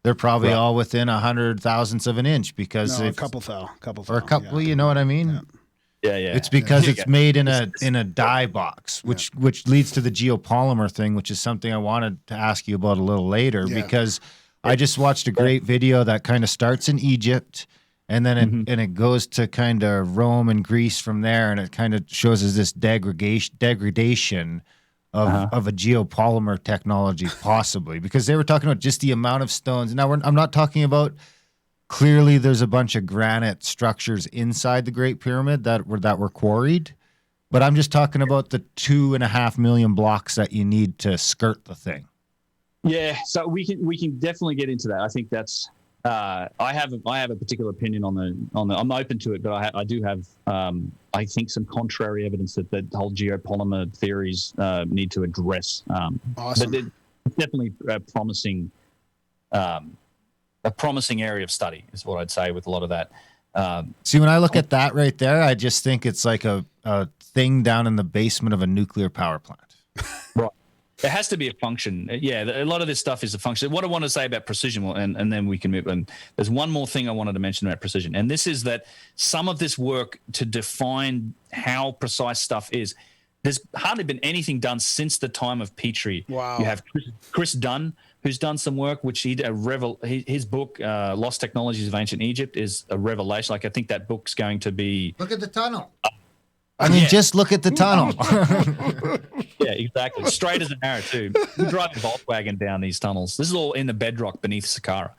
they're probably all within 100,000ths of an inch because a couple fell. Yeah. You know what I mean? Yeah. It's because it's made in a dye box, which leads to the geopolymer thing, which is something I wanted to ask you about a little later because I just watched a great video that kind of starts in Egypt and then it goes to kind of Rome and Greece from there, and it kind of shows us this degradation of a geopolymer technology, possibly because they were talking about just the amount of stones. Now I'm not talking about. Clearly, there's a bunch of granite structures inside the Great Pyramid that were quarried, but I'm just talking about the 2.5 million blocks that you need to skirt the thing. Yeah, so we can definitely get into that. I think that's I have a particular opinion on the. I'm open to it, but I do have I think some contrary evidence that the whole geopolymer theories need to address. Awesome. But it's definitely promising. A promising area of study is what I'd say with a lot of that. See, when I look at that right there, I just think it's like a thing down in the basement of a nuclear power plant. Right. There has to be a function. Yeah, a lot of this stuff is a function. What I want to say about precision, and then we can move on. There's one more thing I wanted to mention about precision, and this is that some of this work to define how precise stuff is, there's hardly been anything done since the time of Petrie. Wow. You have Chris Dunn, who's done some work, which his book, Lost Technologies of Ancient Egypt, is a revelation. Like, I think that book's going to be... Look at the tunnel. Just look at the tunnel. Yeah, exactly. Straight as an arrow, too. We're driving Volkswagen down these tunnels. This is all in the bedrock beneath Saqqara.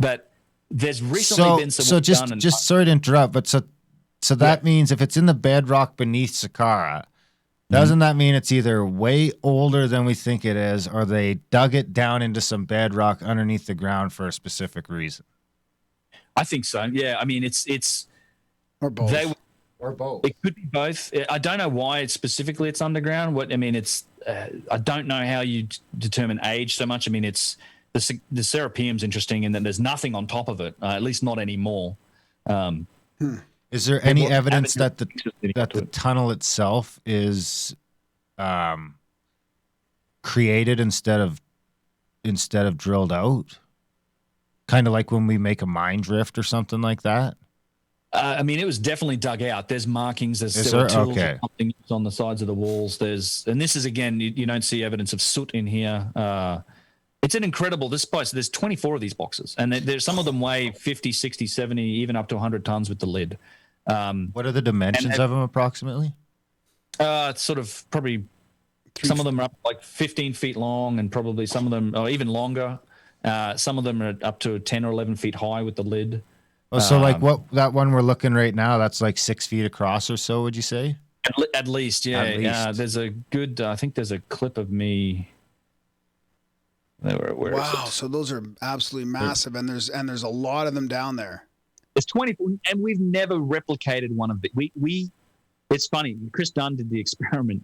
But there's recently been some work done... Just sorry to interrupt, but so that means if it's in the bedrock beneath Saqqara, doesn't that mean it's either way older than we think it is, or they dug it down into some bedrock underneath the ground for a specific reason? I think so. Yeah, I mean, it's or both. Or both. It could be both. I don't know why it's underground. It's I don't know how you determine age so much. I mean, it's the Serapeum's interesting in that there's nothing on top of it, at least not anymore. Is there any evidence that the tunnel itself is created instead of drilled out? Kind of like when we make a mine drift or something like that? It was definitely dug out. There's markings. There's still tools okay. Something on the sides of the walls. And this is, again, you don't see evidence of soot in here. It's an incredible, this place, there's 24 of these boxes. And there's some of them weigh 50, 60, 70, even up to 100 tons with the lid. What are the dimensions of them approximately? It's sort of probably some of them are up like 15 feet long, and probably some of them are even longer. Some of them are up to 10 or 11 feet high with the lid. Oh, so like that one we're looking right now, that's like 6 feet across or so, would you say? At least, yeah. At least. There's a good, I think there's a clip of me. Where wow, so those are absolutely massive, and there's a lot of them down there. It's 20, and we've never replicated one of it. It's funny. Chris Dunn did the experiment.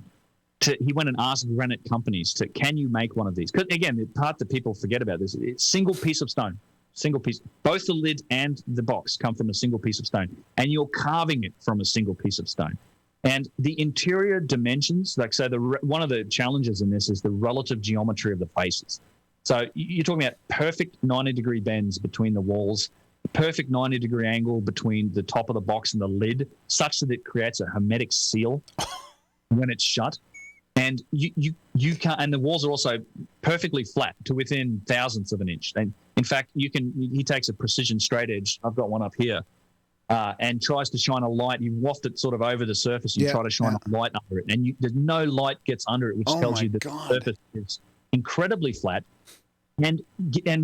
He went and asked granite companies can you make one of these? Because again, the part that people forget about this, it's single piece of stone, single piece. Both the lid and the box come from a single piece of stone, and you're carving it from a single piece of stone. And the interior dimensions, one of the challenges in this is the relative geometry of the faces. So you're talking about perfect 90-degree bends between the walls, perfect 90-degree angle between the top of the box and the lid, such that it creates a hermetic seal when it's shut. And you can't, and the walls are also perfectly flat to within thousandths of an inch. And in fact, he takes a precision straight edge. I've got one up here. and tries to shine a light. You waft it sort of over the surface and try to shine a light under it, and there's no light gets under it, which tells you that the surface is incredibly flat. And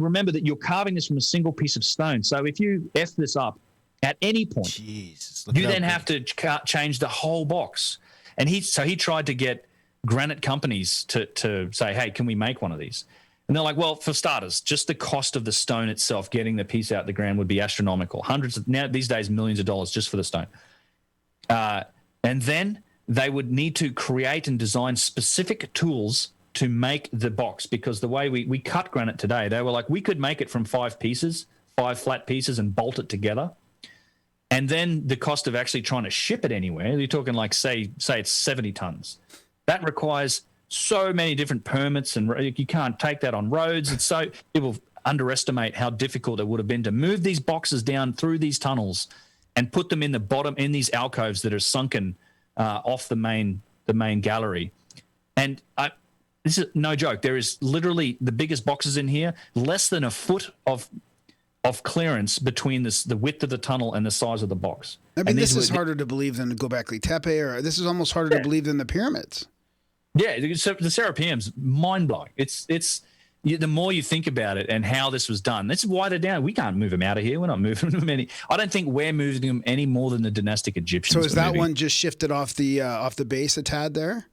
remember that you're carving this from a single piece of stone. So if you F this up at any point, you then have to change the whole box. And he tried to get granite companies to say, hey, can we make one of these? And they're like, well, for starters, just the cost of the stone itself, getting the piece out the ground would be astronomical. Now these days, millions of dollars just for the stone. And then they would need to create and design specific tools to make the box, because the way we cut granite today, they were like, we could make it from 5 flat pieces and bolt it together. And then the cost of actually trying to ship it anywhere, you're talking like, say it's 70 tons. That requires so many different permits, and you can't take that on roads. And so people underestimate how difficult it would have been to move these boxes down through these tunnels and put them in the bottom, in these alcoves that are sunken off the main gallery. And this is no joke. There is literally the biggest boxes in here, less than a foot of clearance between the width of the tunnel and the size of the box. I mean, this is harder to believe than Göbekli Tepe, or this is almost harder to believe than the pyramids. Yeah, the Serapeum's mind-blowing. It's the more you think about it and how this was done, this is why they're down. We can't move them out of here. We're not moving them any. I don't think we're moving them any more than the dynastic Egyptians. So is that one just shifted off the base a tad there?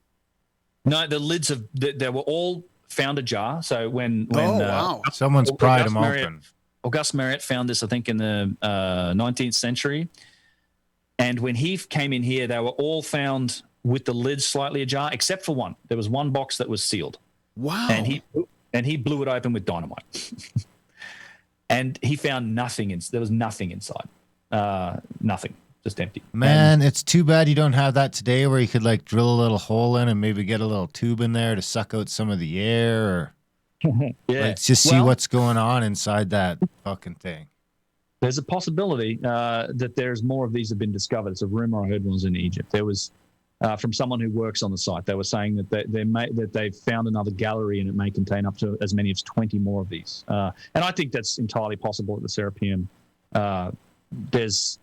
No, the lids they were all found ajar. So when wow, someone's pried them open. Auguste Mariette found this, I think, in the 19th century. And when he came in here, they were all found with the lids slightly ajar, except for one. There was one box that was sealed. Wow. And he blew it open with dynamite. And he found nothing. There was nothing inside. Nothing. Just empty. Man, it's too bad you don't have that today, where you could like drill a little hole in and maybe get a little tube in there to suck out some of the air, or just see what's going on inside that fucking thing. There's a possibility that there's more of these have been discovered. It's a rumor I heard was in Egypt. There was from someone who works on the site. They were saying that they've found another gallery and it may contain up to as many as 20 more of these. And I think that's entirely possible at the Serapeum. There's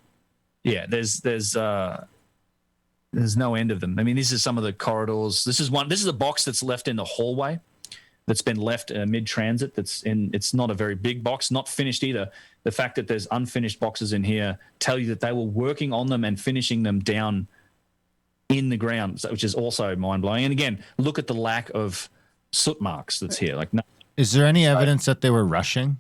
no end of them. I mean, these are some of the corridors. This is a box that's left in the hallway, that's been left mid-transit. It's not a very big box, not finished either. The fact that there's unfinished boxes in here tell you that they were working on them and finishing them down in the ground, which is also mind-blowing. And again, look at the lack of soot marks that's here. Like, no. Is there any evidence that they were rushing?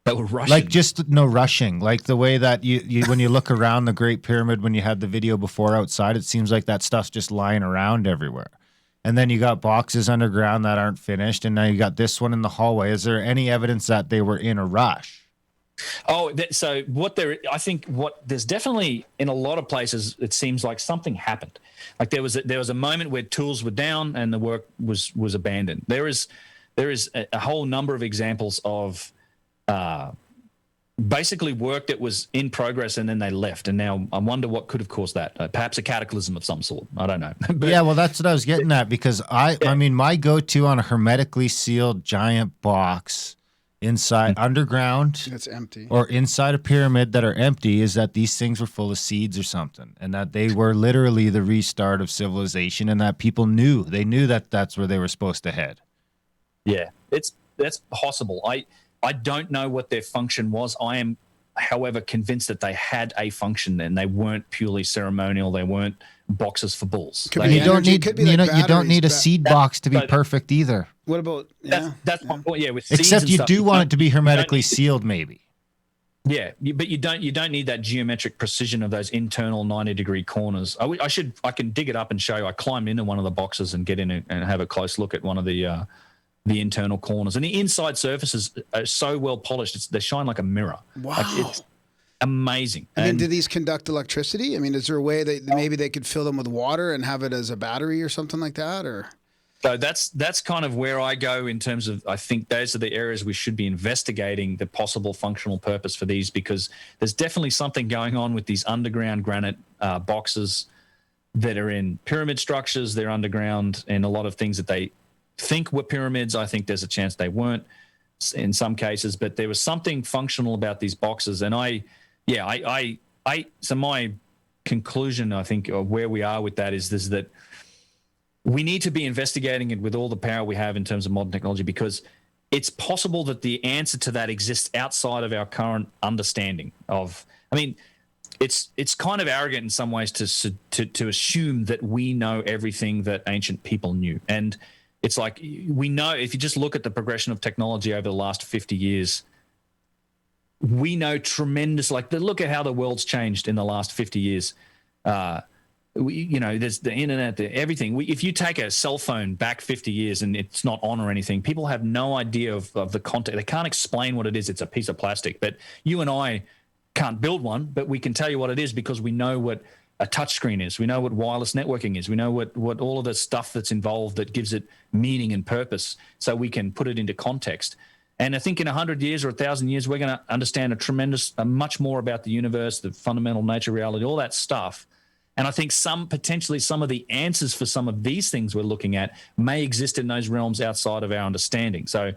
They were rushing? Like, just no rushing. Like the way that you when you look around the Great Pyramid, when you had the video before outside, it seems like that stuff's just lying around everywhere. And then you got boxes underground that aren't finished, and now you got this one in the hallway. Is there any evidence that they were in a rush? Oh, so there's definitely in a lot of places, it seems like something happened. Like there was a moment where tools were down and the work was abandoned. There is a whole number of examples of basically work that was in progress and then they left. And now I wonder what could have caused that. Perhaps a cataclysm of some sort. I don't know. But, yeah, well, that's what I was getting at, because I mean, my go-to on a hermetically sealed giant box inside underground, it's empty, or inside a pyramid that are empty, is that these things were full of seeds or something, and that they were literally the restart of civilization, and that people knew that that's where they were supposed to head. Yeah, that's possible. I don't know what their function was. I am, however, convinced that they had a function and they weren't purely ceremonial. They weren't boxes for bulls. You don't need a seed box to be perfect either. What about that's my point. Yeah, with except you do want it to be hermetically sealed, maybe. Yeah, but you don't need that geometric precision of those internal 90-degree corners. I can dig it up and show you. I climbed into one of the boxes and get in and have a close look at one of the internal corners, and the inside surfaces are so well polished; they shine like a mirror. Wow, it's amazing. I mean, do these conduct electricity? I mean, is there a way that maybe they could fill them with water and have it as a battery or something like that, or? So that's kind of where I go in terms of, I think those are the areas we should be investigating the possible functional purpose for these, because there's definitely something going on with these underground granite boxes that are in pyramid structures. They're underground, and a lot of things that they think were pyramids, I think there's a chance they weren't in some cases, but there was something functional about these boxes. And I yeah, so my conclusion, I think, of where we are with that is that we need to be investigating it with all the power we have in terms of modern technology, because it's possible that the answer to that exists outside of our current understanding of. I mean, it's kind of arrogant in some ways to assume that we know everything that ancient people knew. And it's like, we know, if you just look at the progression of technology over the last 50 years, we know tremendous, look at how the world's changed in the last 50 years. There's the internet, everything. If you take a cell phone back 50 years and it's not on or anything, people have no idea of the content. They can't explain what it is. It's a piece of plastic. But you and I can't build one, but we can tell you what it is because we know what a touchscreen is. We know what wireless networking is. We know what all of the stuff that's involved that gives it meaning and purpose, so we can put it into context. And I think in 100 years or 1,000 years, we're going to understand much more about the universe, the fundamental nature, reality, all that stuff. And I think potentially some of the answers for some of these things we're looking at may exist in those realms outside of our understanding. So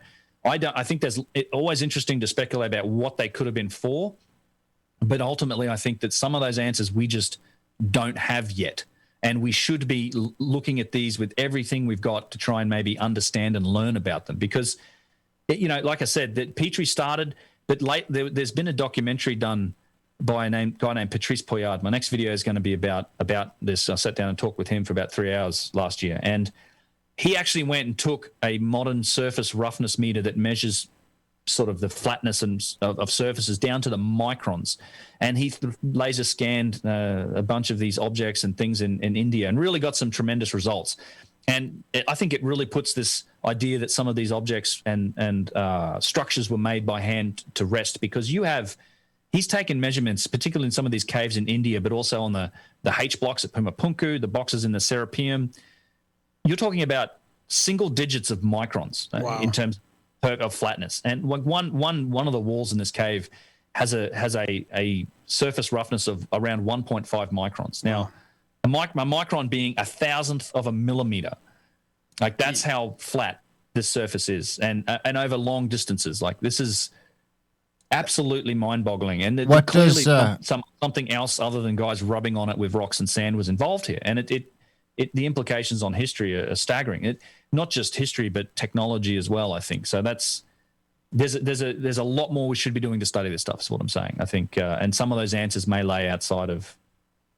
I think it's always interesting to speculate about what they could have been for. But ultimately, I think that some of those answers we just don't have yet. And we should be looking at these with everything we've got to try and maybe understand and learn about them. Because, like I said, that Petrie started, but there's been a documentary done by a guy named Patrice Poyard. My next video is going to be about this. I sat down and talked with him for about 3 hours last year. And he actually went and took a modern surface roughness meter that measures sort of the flatness of surfaces down to the microns. And he laser scanned a bunch of these objects and things in India and really got some tremendous results. And I think it really puts this idea that some of these objects and structures were made by hand to rest, because he's taken measurements, particularly in some of these caves in India, but also on the H blocks at Pumapunku, the boxes in the Serapeum. You're talking about single digits of microns in terms of flatness. And one of the walls in this cave has a surface roughness of around 1.5 microns. Now, a micron being 1,000th of a millimeter, that's how flat this surface is, and over long distances. This is absolutely mind-boggling. And What clearly does something else other than guys rubbing on it with rocks and sand was involved here. And the implications on history are staggering. Not just history, but technology as well, I think. So there's a lot more we should be doing to study this stuff, is what I'm saying. I think, and some of those answers may lay outside of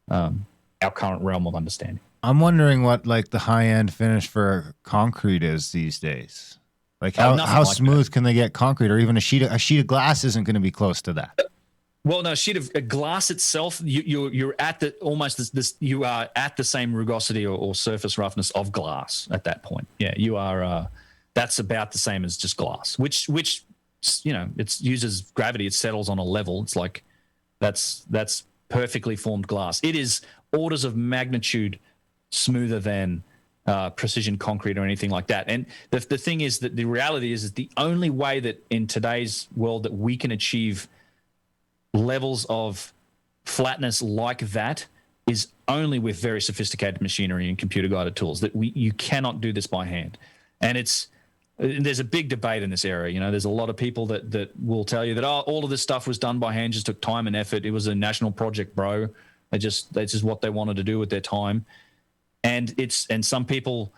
our current realm of understanding. I'm wondering what the high-end finish for concrete is these days. How smooth can they get concrete, or even a sheet of glass isn't going to be close to that. Well, no, a sheet of glass itself, you're at you are at the same rugosity or surface roughness of glass at that point. Yeah, you are. That's about the same as just glass, which it uses gravity. It settles on a level. It's like that's perfectly formed glass. It is orders of magnitude smoother than precision concrete or anything like that. And the thing is that the reality is that the only way that in today's world that we can achieve levels of flatness like that is only with very sophisticated machinery and computer guided tools. That you cannot do this by hand. And there's a big debate in this area. There's a lot of people that will tell you that all of this stuff was done by hand, just took time and effort. It was a national project, bro. That's just what they wanted to do with their time. And some people,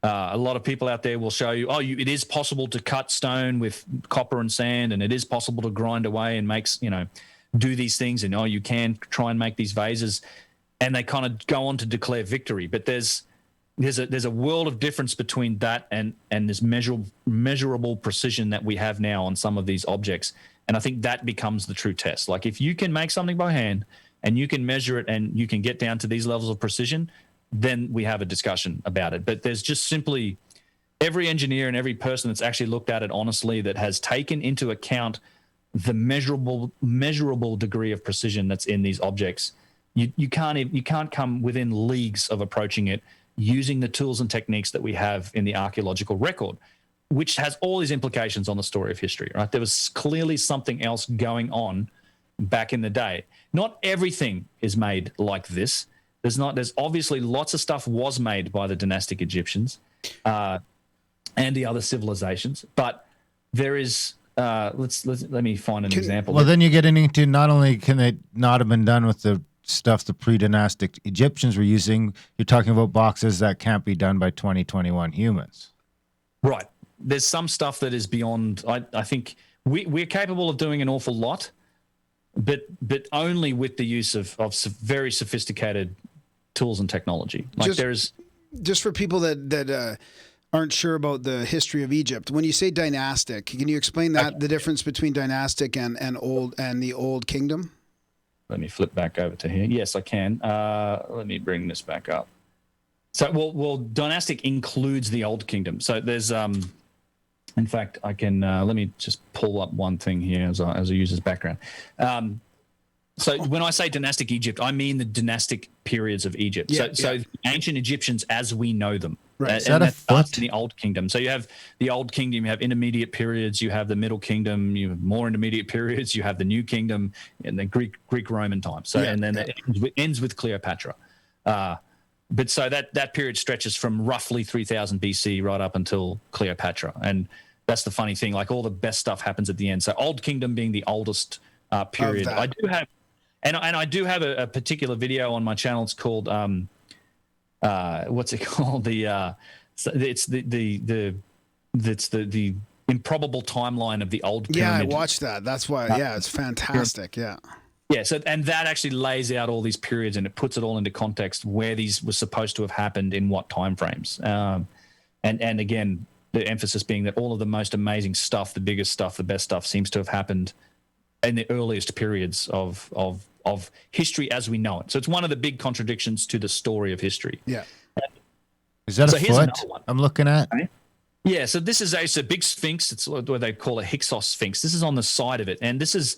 a lot of people out there will show you, it is possible to cut stone with copper and sand, and it is possible to grind away and do these things, and you can try and make these vases, and they kind of go on to declare victory. But there's a world of difference between that and this measurable precision that we have now on some of these objects, and I think that becomes the true test. If you can make something by hand and you can measure it and you can get down to these levels of precision, then we have a discussion about it. But there's just simply every engineer and every person that's actually looked at it honestly, that has taken into account the measurable degree of precision that's in these objects. You can't come within leagues of approaching it using the tools and techniques that we have in the archaeological record, which has all these implications on the story of history, right? There was clearly something else going on back in the day. Not everything is made like this. There's obviously lots of stuff was made by the dynastic Egyptians and the other civilizations, but there is let me find an example. Well, then you get into not only can it not have been done with the stuff the pre-dynastic Egyptians were using, you're talking about boxes that can't be done by 2021 humans. Right. There's some stuff that is beyond. I think we're capable of doing an awful lot, but only with the use of very sophisticated tools and technology. Like just for people that aren't sure about the history of Egypt. When you say dynastic, can you explain that the difference between dynastic and the old kingdom? Let me flip back over to here. Yes, I can. Let me bring this back up. So, well, dynastic includes the old kingdom. So there's, in fact, I can let me just pull up one thing here as I use as background. So when I say dynastic Egypt, I mean the dynastic periods of Egypt. So ancient Egyptians as we know them. Right. Is that a foot? In the old kingdom. So you have the old kingdom, you have intermediate periods, you have the middle kingdom, you have more intermediate periods, you have the new kingdom, and then Greek Roman times. So and then it ends with Cleopatra. But so that period stretches from roughly 3000 BC right up until Cleopatra. And that's the funny thing, like all the best stuff happens at the end. So old kingdom being the oldest period. I do have and I do have a particular video on my channel. It's called what's it called? It's the improbable timeline of the old pyramid. Yeah, I watched that. That's why. It's fantastic. Yeah. Yeah. So and that actually lays out all these periods and it puts it all into context where these were supposed to have happened in what time frames. And again, the emphasis being that all of the most amazing stuff, the biggest stuff, the best stuff, seems to have happened in the earliest periods of history as we know it. So it's one of the big contradictions to the story of history. Yeah. Is that a foot I'm looking at? Okay. Yeah, so this is it's a big sphinx. It's what they call a Hyksos sphinx. This is on the side of it. And this is,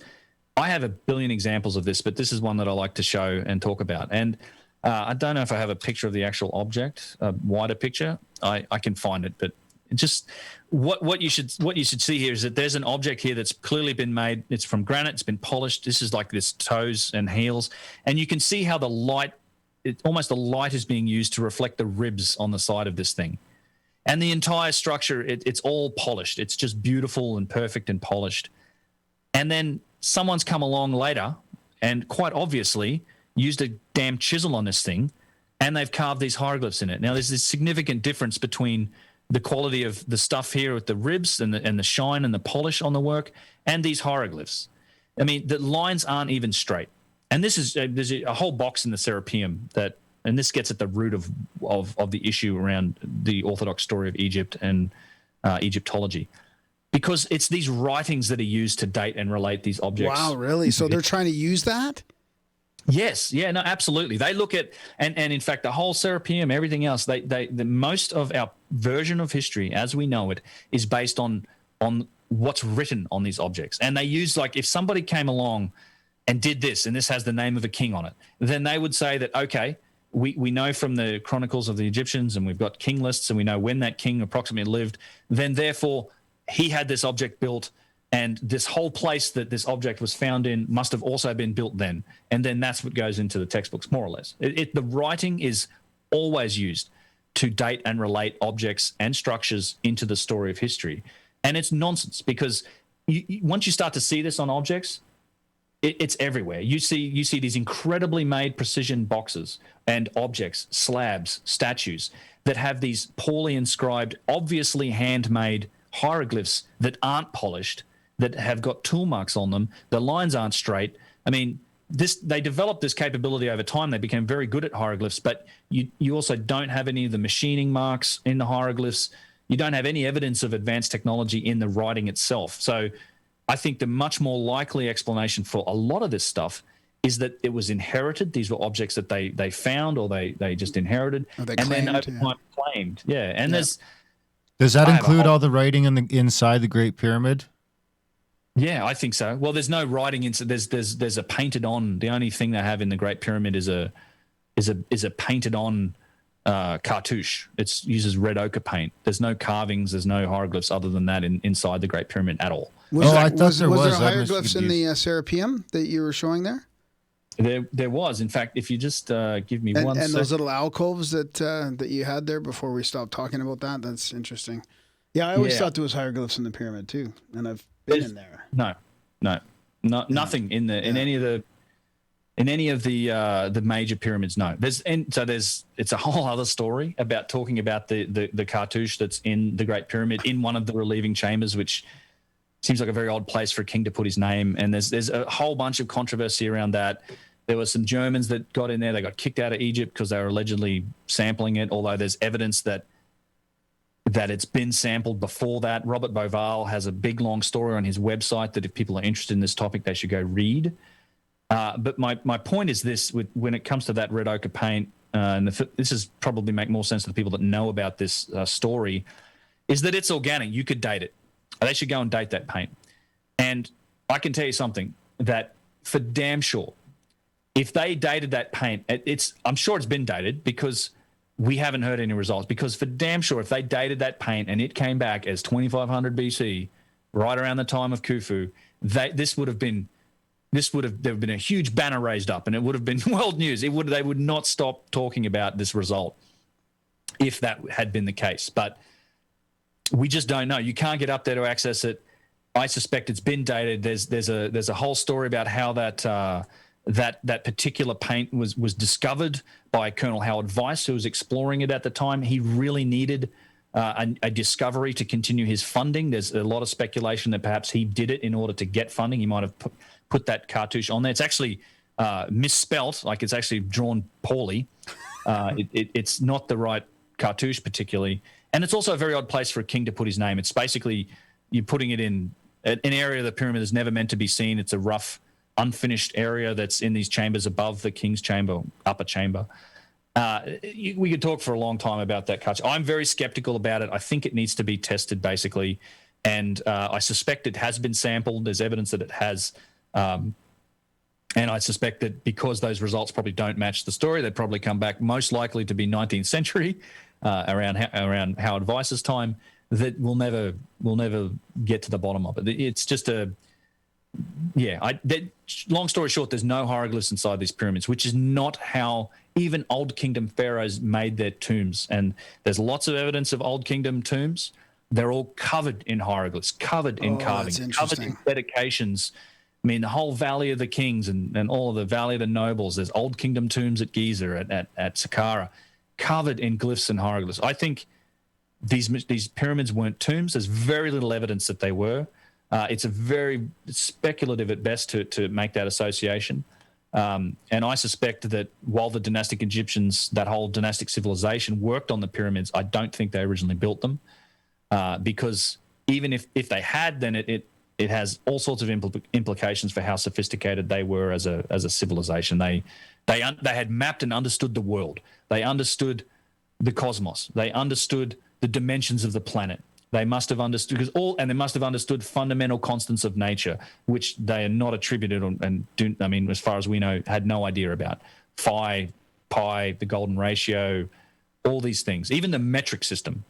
I have a billion examples of this, but this is one that I like to show and talk about. And I don't know if I have a picture of the actual object, a wider picture. I can find it, but just what you should see here is that there's an object here that's clearly been made. It's from granite. It's been polished. This is like this toes and heels, and you can see how the light is being used to reflect the ribs on the side of this thing, and the entire structure. It's all polished. It's just beautiful and perfect and polished. And then someone's come along later and quite obviously used a damn chisel on this thing, and they've carved these hieroglyphs in it. Now there's this significant difference between the quality of the stuff here with the ribs and the shine and the polish on the work and these hieroglyphs. I mean, the lines aren't even straight. And this is there's a whole box in the Serapeum and this gets at the root of the issue around the Orthodox story of Egypt and Egyptology, because it's these writings that are used to date and relate these objects. Wow, really? So they're trying to use that? Yes, yeah, no, absolutely. They look at and in fact the whole Serapeum, everything else. The most of our version of history as we know it is based on what's written on these objects, and they use, like, if somebody came along and did this, and this has the name of a king on it, then they would say that, okay, we know from the chronicles of the Egyptians, and we've got king lists, and we know when that king approximately lived. Then therefore he had this object built. And this whole place that this object was found in must have also been built then. And then that's what goes into the textbooks, more or less. The writing is always used to date and relate objects and structures into the story of history. And it's nonsense, because once you start to see this on objects, it's everywhere. You see these incredibly made precision boxes and objects, slabs, statues that have these poorly inscribed, obviously handmade hieroglyphs that aren't polished, that have got tool marks on them. The lines aren't straight. I mean, they developed this capability over time. They became very good at hieroglyphs, but you also don't have any of the machining marks in the hieroglyphs. You don't have any evidence of advanced technology in the writing itself. So I think the much more likely explanation for a lot of this stuff is that it was inherited. These were objects that they found, or they just inherited, and then over time claimed. Yeah, and does that include all the writing inside the Great Pyramid? Yeah, I think so. Well, there's no writing inside. There's a painted on. The only thing they have in the Great Pyramid is a painted on cartouche. It uses red ochre paint. There's no carvings. There's no hieroglyphs other than that inside the Great Pyramid at all. I thought there was. Was there hieroglyphs in the Serapeum that you were showing there? There was. In fact, if you just give me one second. And those little alcoves that you had there before we stopped talking about that, that's interesting. Yeah, I always thought there was hieroglyphs in the pyramid too, and I've been in there. Nothing in any of the major pyramids. No, it's a whole other story about talking about the cartouche that's in the Great Pyramid in one of the relieving chambers, which seems like a very odd place for a king to put his name. And there's a whole bunch of controversy around that. There were some Germans that got in there. They got kicked out of Egypt because they were allegedly sampling it, although there's evidence that it's been sampled before that. Robert Boval has a big, long story on his website that if people are interested in this topic, they should go read. But my point is this, when it comes to that red ochre paint, and this is probably make more sense to the people that know about this story, is that it's organic. You could date it. They should go and date that paint. And I can tell you something, that for damn sure, if they dated that paint, I'm sure it's been dated because we haven't heard any results. Because for damn sure, if they dated that paint and it came back as 2500 BC, right around the time of Khufu, there would have been a huge banner raised up, and it would have been world news. They would not stop talking about this result if that had been the case. But we just don't know. You can't get up there to access it. I suspect it's been dated. There's a whole story about how that particular paint was discovered by Colonel Howard Weiss, who was exploring it at the time. He really needed a discovery to continue his funding. There's a lot of speculation that perhaps he did it in order to get funding. He might have put that cartouche on there. It's actually misspelt, like it's actually drawn poorly. It's not the right cartouche particularly. And it's also a very odd place for a king to put his name. It's basically you're putting it in an area of the pyramid that's never meant to be seen. It's a rough, unfinished area that's in these chambers above the king's chamber, upper chamber. We could talk for a long time about that cartouche. I'm very skeptical about it. I think it needs to be tested, basically. And I suspect it has been sampled. There's evidence that it has. And I suspect that because those results probably don't match the story, they'd probably come back most likely to be 19th century, around Howard Weiss's time, that we'll never get to the bottom of it. It's just long story short, there's no hieroglyphs inside these pyramids, which is not how even Old Kingdom pharaohs made their tombs. And there's lots of evidence of Old Kingdom tombs. They're all covered in hieroglyphs, covered in carving, covered in dedications. I mean, the whole Valley of the Kings and all of the Valley of the Nobles, there's Old Kingdom tombs at Giza, at Saqqara, covered in glyphs and hieroglyphs. I think these pyramids weren't tombs. There's very little evidence that they were. It's a very speculative at best to make that association. And I suspect that while the dynastic Egyptians, that whole dynastic civilization worked on the pyramids, I don't think they originally built them. Because even if they had, then it has all sorts of implications for how sophisticated they were as a civilization. They had mapped and understood the world. They understood the cosmos. They understood the dimensions of the planet. They must have understood they must have understood fundamental constants of nature, which they are not attributed as far as we know, had no idea about. Phi, pi, the golden ratio, all these things. Even the metric system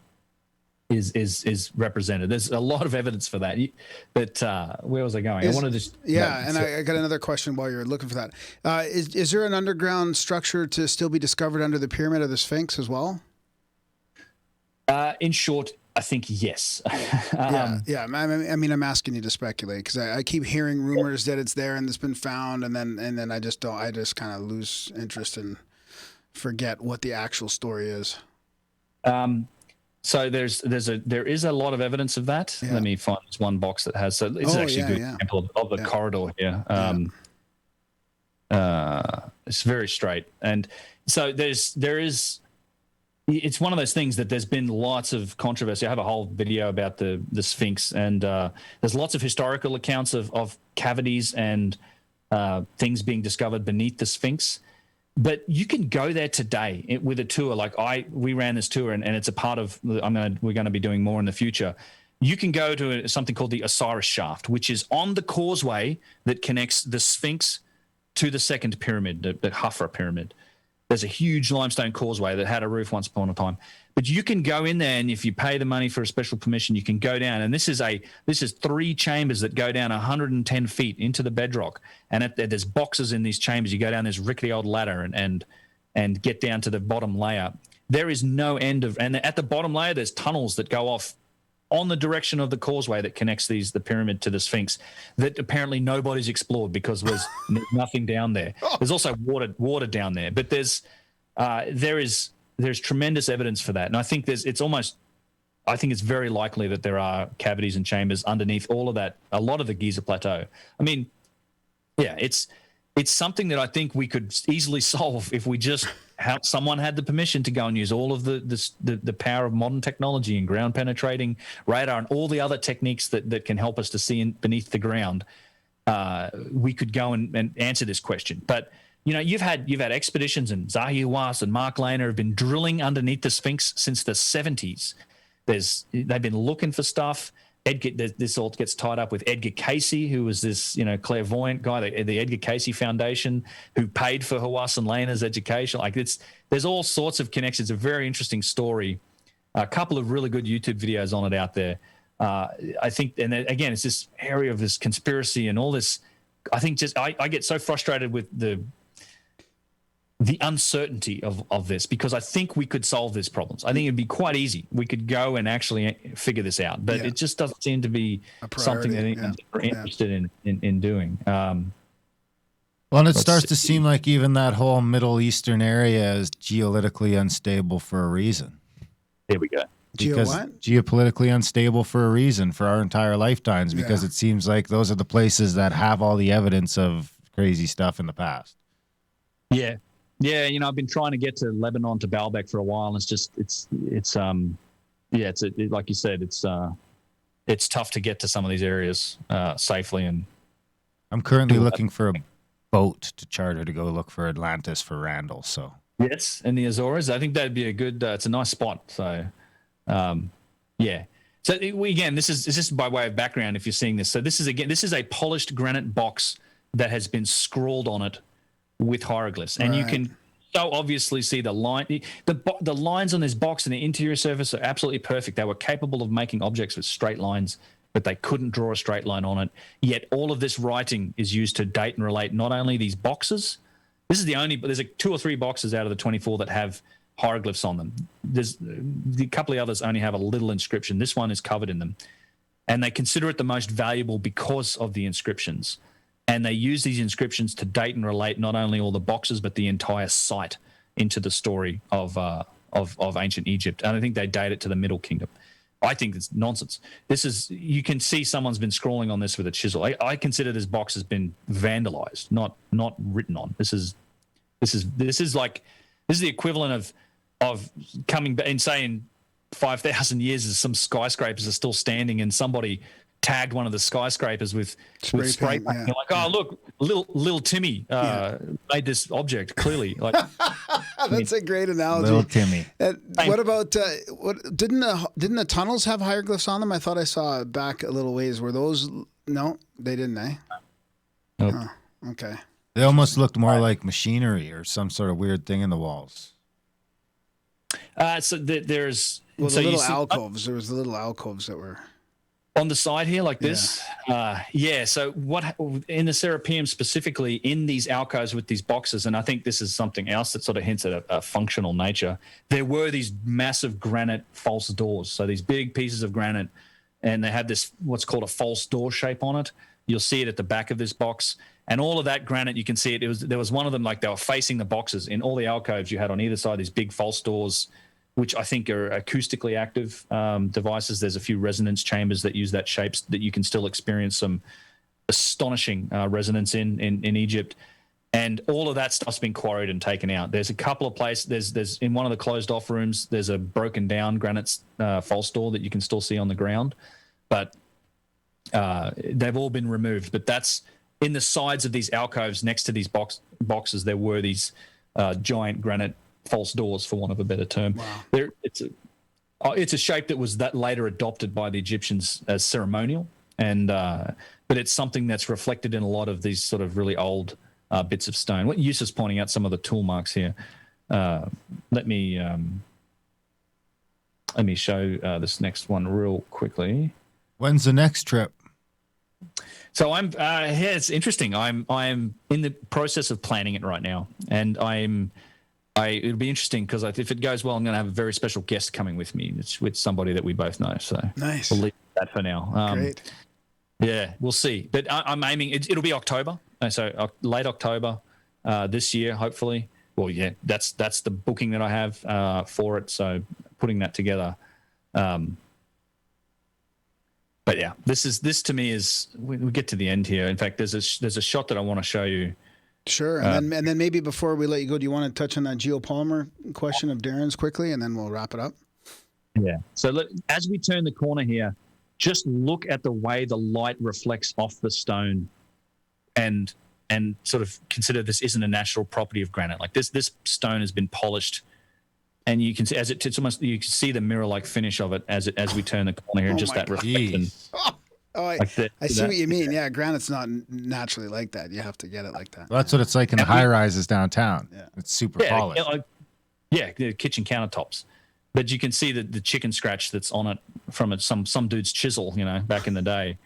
is represented. There's a lot of evidence for that. But where was I going? I wanted to. I got another question while you're looking for that. Is there an underground structure to still be discovered under the pyramid of the Sphinx as well? In short, I think yes. I mean, I'm asking you to speculate because I keep hearing rumors that it's there and it's been found, and then I just kind of lose interest and forget what the actual story is. So there is a lot of evidence of that. Yeah. Let me find this one box that has. So it's actually a good example of the corridor here. It's very straight, and so there is. It's one of those things that there's been lots of controversy. I have a whole video about the Sphinx, and there's lots of historical accounts of cavities and things being discovered beneath the Sphinx. But you can go there today with a tour. Like we ran this tour, and it's a part of. We're going to be doing more in the future. You can go to something called the Osiris Shaft, which is on the causeway that connects the Sphinx to the second pyramid, the Khafra pyramid. There's a huge limestone causeway that had a roof once upon a time. But you can go in there, and if you pay the money for a special permission, you can go down. And this is 3 chambers that go down 110 feet into the bedrock. And there's boxes in these chambers. You go down this rickety old ladder and get down to the bottom layer. There is no end of, and at the bottom layer, there's tunnels that go off on the direction of the causeway that connects the pyramid to the Sphinx that apparently nobody's explored because there's nothing down there. There's also water down there, but there's tremendous evidence for that, and I think I think it's very likely that there are cavities and chambers underneath all of that, a lot of the Giza Plateau. I mean, yeah, it's something that I think we could easily solve if we just someone had the permission to go and use all of the power of modern technology and ground penetrating radar and all the other techniques that can help us to see beneath the ground. We could go and answer this question. But you've had expeditions, and Zahi Hawass and Mark Lehner have been drilling underneath the Sphinx since the 70s. They've been looking for stuff. This all gets tied up with Edgar Casey, who was this clairvoyant guy, the Edgar Casey Foundation, who paid for Hawass and Lehner's education. There's all sorts of connections. It's a very interesting story. A couple of really good YouTube videos on it out there. I think, and again, it's this area of this conspiracy and all this. I think I get so frustrated with the uncertainty of this, because I think we could solve these problems. I think it'd be quite easy. We could go and actually figure this out, but it just doesn't seem to be something that anyone's interested in doing. Well, and it starts to seem like even that whole Middle Eastern area is geopolitically unstable for a reason. There we go. Geopolitically unstable for a reason for our entire lifetimes, because it seems like those are the places that have all the evidence of crazy stuff in the past. Yeah. Yeah, I've been trying to get to Lebanon to Baalbek for a while, and it's like you said, it's tough to get to some of these areas safely. And I'm currently looking for a boat to charter to go look for Atlantis for Randall. So yes, in the Azores, I think that'd be a good. It's a nice spot. So, yeah. So again, this is just by way of background. If you're seeing this, so this is a polished granite box that has been scrawled on it with hieroglyphs, and you can so obviously see the line. The lines on this box and the interior surface are absolutely perfect. They were capable of making objects with straight lines, but they couldn't draw a straight line on it. Yet all of this writing is used to date and relate not only these boxes. There's 2 or 3 boxes out of the 24 that have hieroglyphs on them. There's a couple of others only have a little inscription. This one is covered in them, and they consider it the most valuable because of the inscriptions. And they use these inscriptions to date and relate not only all the boxes but the entire site into the story of ancient Egypt. And I think they date it to the Middle Kingdom. I think it's nonsense. You can see someone's been scrawling on this with a chisel. I consider this box has been vandalized, not written on. This is the equivalent of coming back and saying 5,000 years as some skyscrapers are still standing and somebody tagged one of the skyscrapers with spray paint. Yeah. You're like, oh, look, little Timmy made this object, clearly. Like, that's a great analogy. Little Timmy. What about didn't the tunnels have hieroglyphs on them? I thought I saw back a little ways. Were those? No, they didn't, eh? Nope. Oh, okay. They almost looked more like machinery or some sort of weird thing in the walls. So there's little alcoves. There was the little alcoves that were on the side here, like this. So what in the Serapeum specifically, in these alcoves with these boxes, and I think this is something else that sort of hints at a functional nature. There were these massive granite false doors. So these big pieces of granite, and they had this what's called a false door shape on it. You'll see it at the back of this box, and all of that granite, you can see it. There was one of them, like they were facing the boxes. In all the alcoves, you had on either side these big false doors, which I think are acoustically active devices. There's a few resonance chambers that use that shape that you can still experience some astonishing resonance in Egypt. And all of that stuff's been quarried and taken out. There's a couple of places. There's in one of the closed off rooms, there's a broken down granite false door that you can still see on the ground. But they've all been removed. But that's in the sides of these alcoves next to these boxes, there were these giant granite false doors, for want of a better term. Wow. It's a shape that was later adopted by the Egyptians as ceremonial, and but it's something that's reflected in a lot of these sort of really old bits of stone. What Yusuf's pointing out some of the tool marks here. Let me show this next one real quickly. When's the next trip? So it's interesting. I'm in the process of planning it right now, and it'll be interesting because if it goes well, I'm going to have a very special guest coming with me. It's with somebody that we both know. So Nice. we'll leave that for now. Great. Yeah, we'll see. But I'm aiming. It'll be October, so late October this year, hopefully. Well, yeah, that's the booking that I have for it. So putting that together. But yeah, this to me is we get to the end here. In fact, there's a shot that I want to show you. Sure. And then maybe before we let you go, do you want to touch on that geopolymer question of Darren's quickly, and then we'll wrap it up? Yeah. So look, as we turn the corner here, just look at the way the light reflects off the stone, and sort of consider this isn't a natural property of granite. Like this stone has been polished, and you can see it's almost, you can see the mirror-like finish of it as we turn the corner here, and just that reflection. I see what you mean. Yeah, granite's not naturally like that. You have to get it like that. Well, that's what it's like in the high rises downtown. Yeah. It's super polished. The kitchen countertops. But you can see the chicken scratch that's on it from some dude's chisel, back in the day.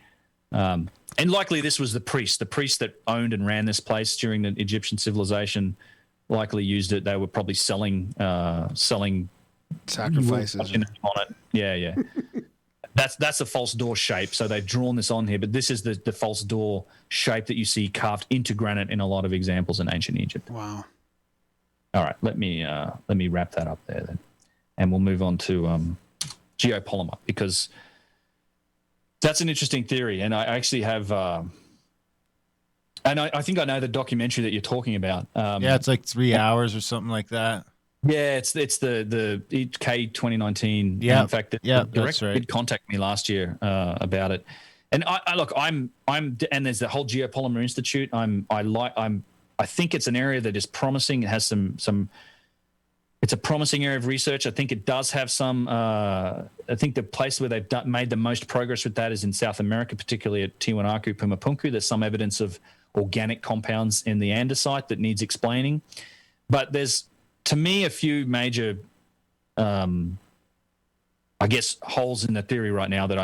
And likely this was the priest that owned and ran this place during the Egyptian civilization. Likely used it. They were probably selling sacrifices on it. Yeah. That's a false door shape. So they've drawn this on here, but this is the false door shape that you see carved into granite in a lot of examples in ancient Egypt. Wow. All right, let me wrap that up there then, and we'll move on to geopolymer, because that's an interesting theory, and I actually have. And I think I know the documentary that you're talking about. Yeah, it's like 3 hours or something like that. Yeah, it's the K 2019. Yeah, in fact, the director did contact me last year about it. And I look, I'm, and there's the whole Geopolymer Institute. I think it's an area that is promising. It has some. It's a promising area of research. I think it does have some. I think the place where they've made the most progress with that is in South America, particularly at Tiwanaku, Pumapunku. There's some evidence of organic compounds in the andesite that needs explaining. But there's, to me, a few major, I guess, holes in the theory right now that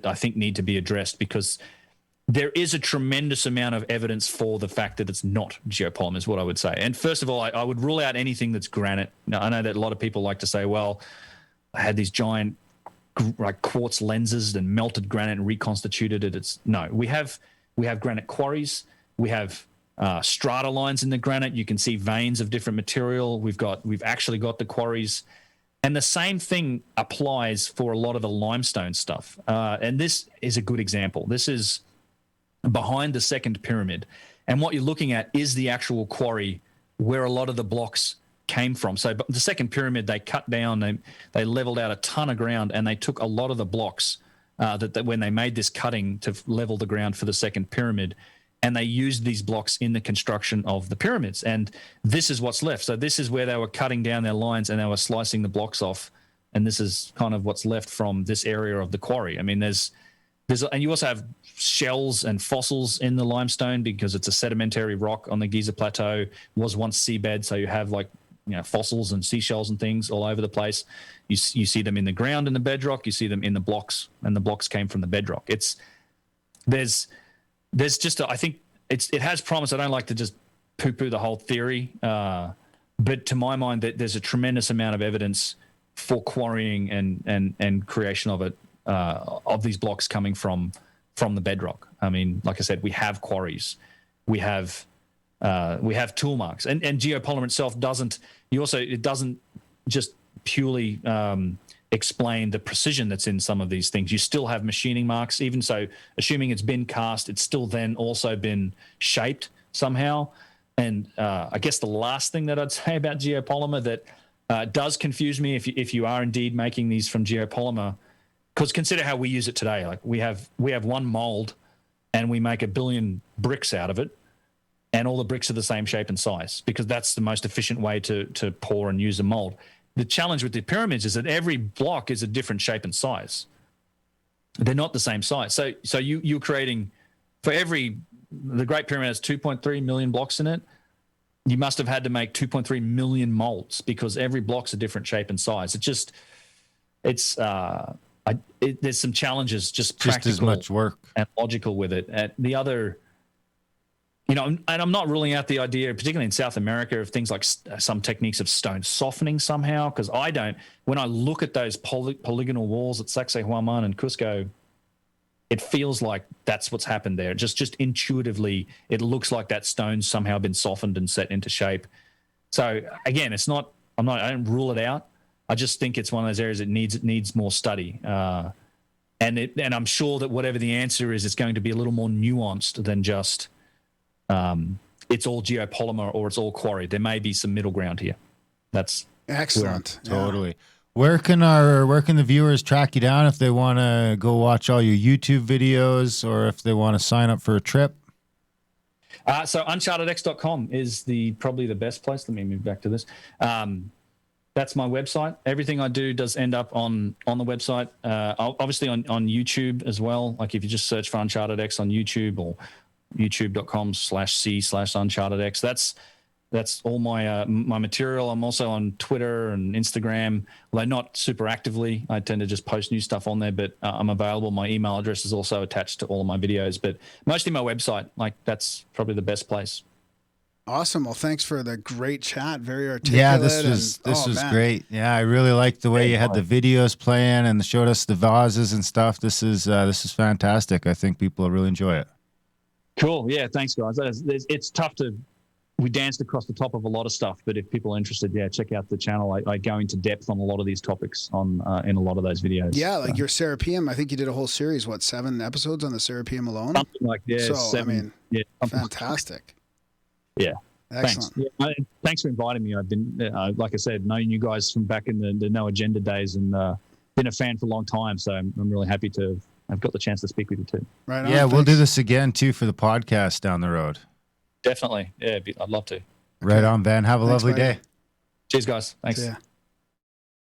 I think need to be addressed, because there is a tremendous amount of evidence for the fact that it's not geopolymer, is what I would say. And first of all, I would rule out anything that's granite. Now, I know that a lot of people like to say, well, I had these giant quartz lenses and melted granite and reconstituted it. No, we have granite quarries. We have strata lines in the granite. You can see veins of different material. We've actually got the quarries. And the same thing applies for a lot of the limestone stuff. And this is a good example. This is behind the second pyramid. And what you're looking at is the actual quarry where a lot of the blocks came from. So the second pyramid, they cut down, they leveled out a ton of ground, and they took a lot of the blocks that when they made this cutting to level the ground for the second pyramid, and they used these blocks in the construction of the pyramids. And this is what's left. So this is where they were cutting down their lines and they were slicing the blocks off. And this is kind of what's left from this area of the quarry. I mean, and you also have shells and fossils in the limestone, because it's a sedimentary rock on the Giza Plateau. It was once seabed. So you have fossils and seashells and things all over the place. You see them in the ground in the bedrock. You see them in the blocks, and the blocks came from the bedrock. There's just I think it has promise. I don't like to just poo-poo the whole theory, but to my mind, there's a tremendous amount of evidence for quarrying and creation of it, of these blocks coming from the bedrock. I mean, like I said, we have quarries, we have tool marks, and geopolymer itself doesn't just purely explain the precision that's in some of these things. You still have machining marks. Even so, assuming it's been cast, it's still then also been shaped somehow. And I guess the last thing that I'd say about geopolymer that does confuse me, if you are indeed making these from geopolymer, because consider how we use it today. Like we have one mold, and we make 1 billion bricks out of it, and all the bricks are the same shape and size, because that's the most efficient way to pour and use a mold. The challenge with the pyramids is that every block is a different shape and size. They're not the same size. So you're creating, the Great Pyramid has 2.3 million blocks in it. You must have had to make 2.3 million molds, because every block's a different shape and size. There's some challenges, just practical as much work and logical with it. The other and I'm not ruling out the idea, particularly in South America, of things like some techniques of stone softening somehow, because when I look at those polygonal walls at Sacsayhuaman and Cusco, it feels like that's what's happened there. Just intuitively, it looks like that stone's somehow been softened and set into shape. So again, I don't rule it out. I just think it's one of those areas that needs more study. And I'm sure that whatever the answer is, it's going to be a little more nuanced than just it's all geopolymer or it's all quarry. There may be some middle ground here. That's excellent. Totally. Where can the viewers track you down if they want to go watch all your YouTube videos or if they want to sign up for a trip? So unchartedx.com is probably the best place. Let me move back to this. That's my website. Everything I do does end up on the website. Obviously on YouTube as well. Like if you just search for Uncharted X on YouTube or youtube.com/c/UnchartedX. That's all my material. I'm also on Twitter and Instagram, although not super actively. I tend to just post new stuff on there, but I'm available. My email address is also attached to all of my videos, but mostly my website. Like that's probably the best place. Awesome. Well, thanks for the great chat. Very articulate. Yeah, this was great. Yeah, I really liked the way you had the videos playing and showed us the vases and stuff. This is fantastic. I think people will really enjoy it. Cool. Yeah, thanks, guys. It's tough we danced across the top of a lot of stuff, but if people are interested, check out the channel. I go into depth on a lot of these topics in a lot of those videos. Yeah, like your Serapeum, I think you did a whole series, 7 episodes on the Serapeum alone? Something like that. So, 7, fantastic. Yeah. Excellent. Thanks. Yeah, thanks for inviting me. I've been, like I said, knowing you guys from back in the No Agenda days and been a fan for a long time. So I'm really happy to have got the chance to speak with you too. Right on. Yeah, we'll do this again too for the podcast down the road. Definitely. Yeah, I'd love to. Right on, Ben. Have a lovely day. Cheers, guys. Thanks. See ya.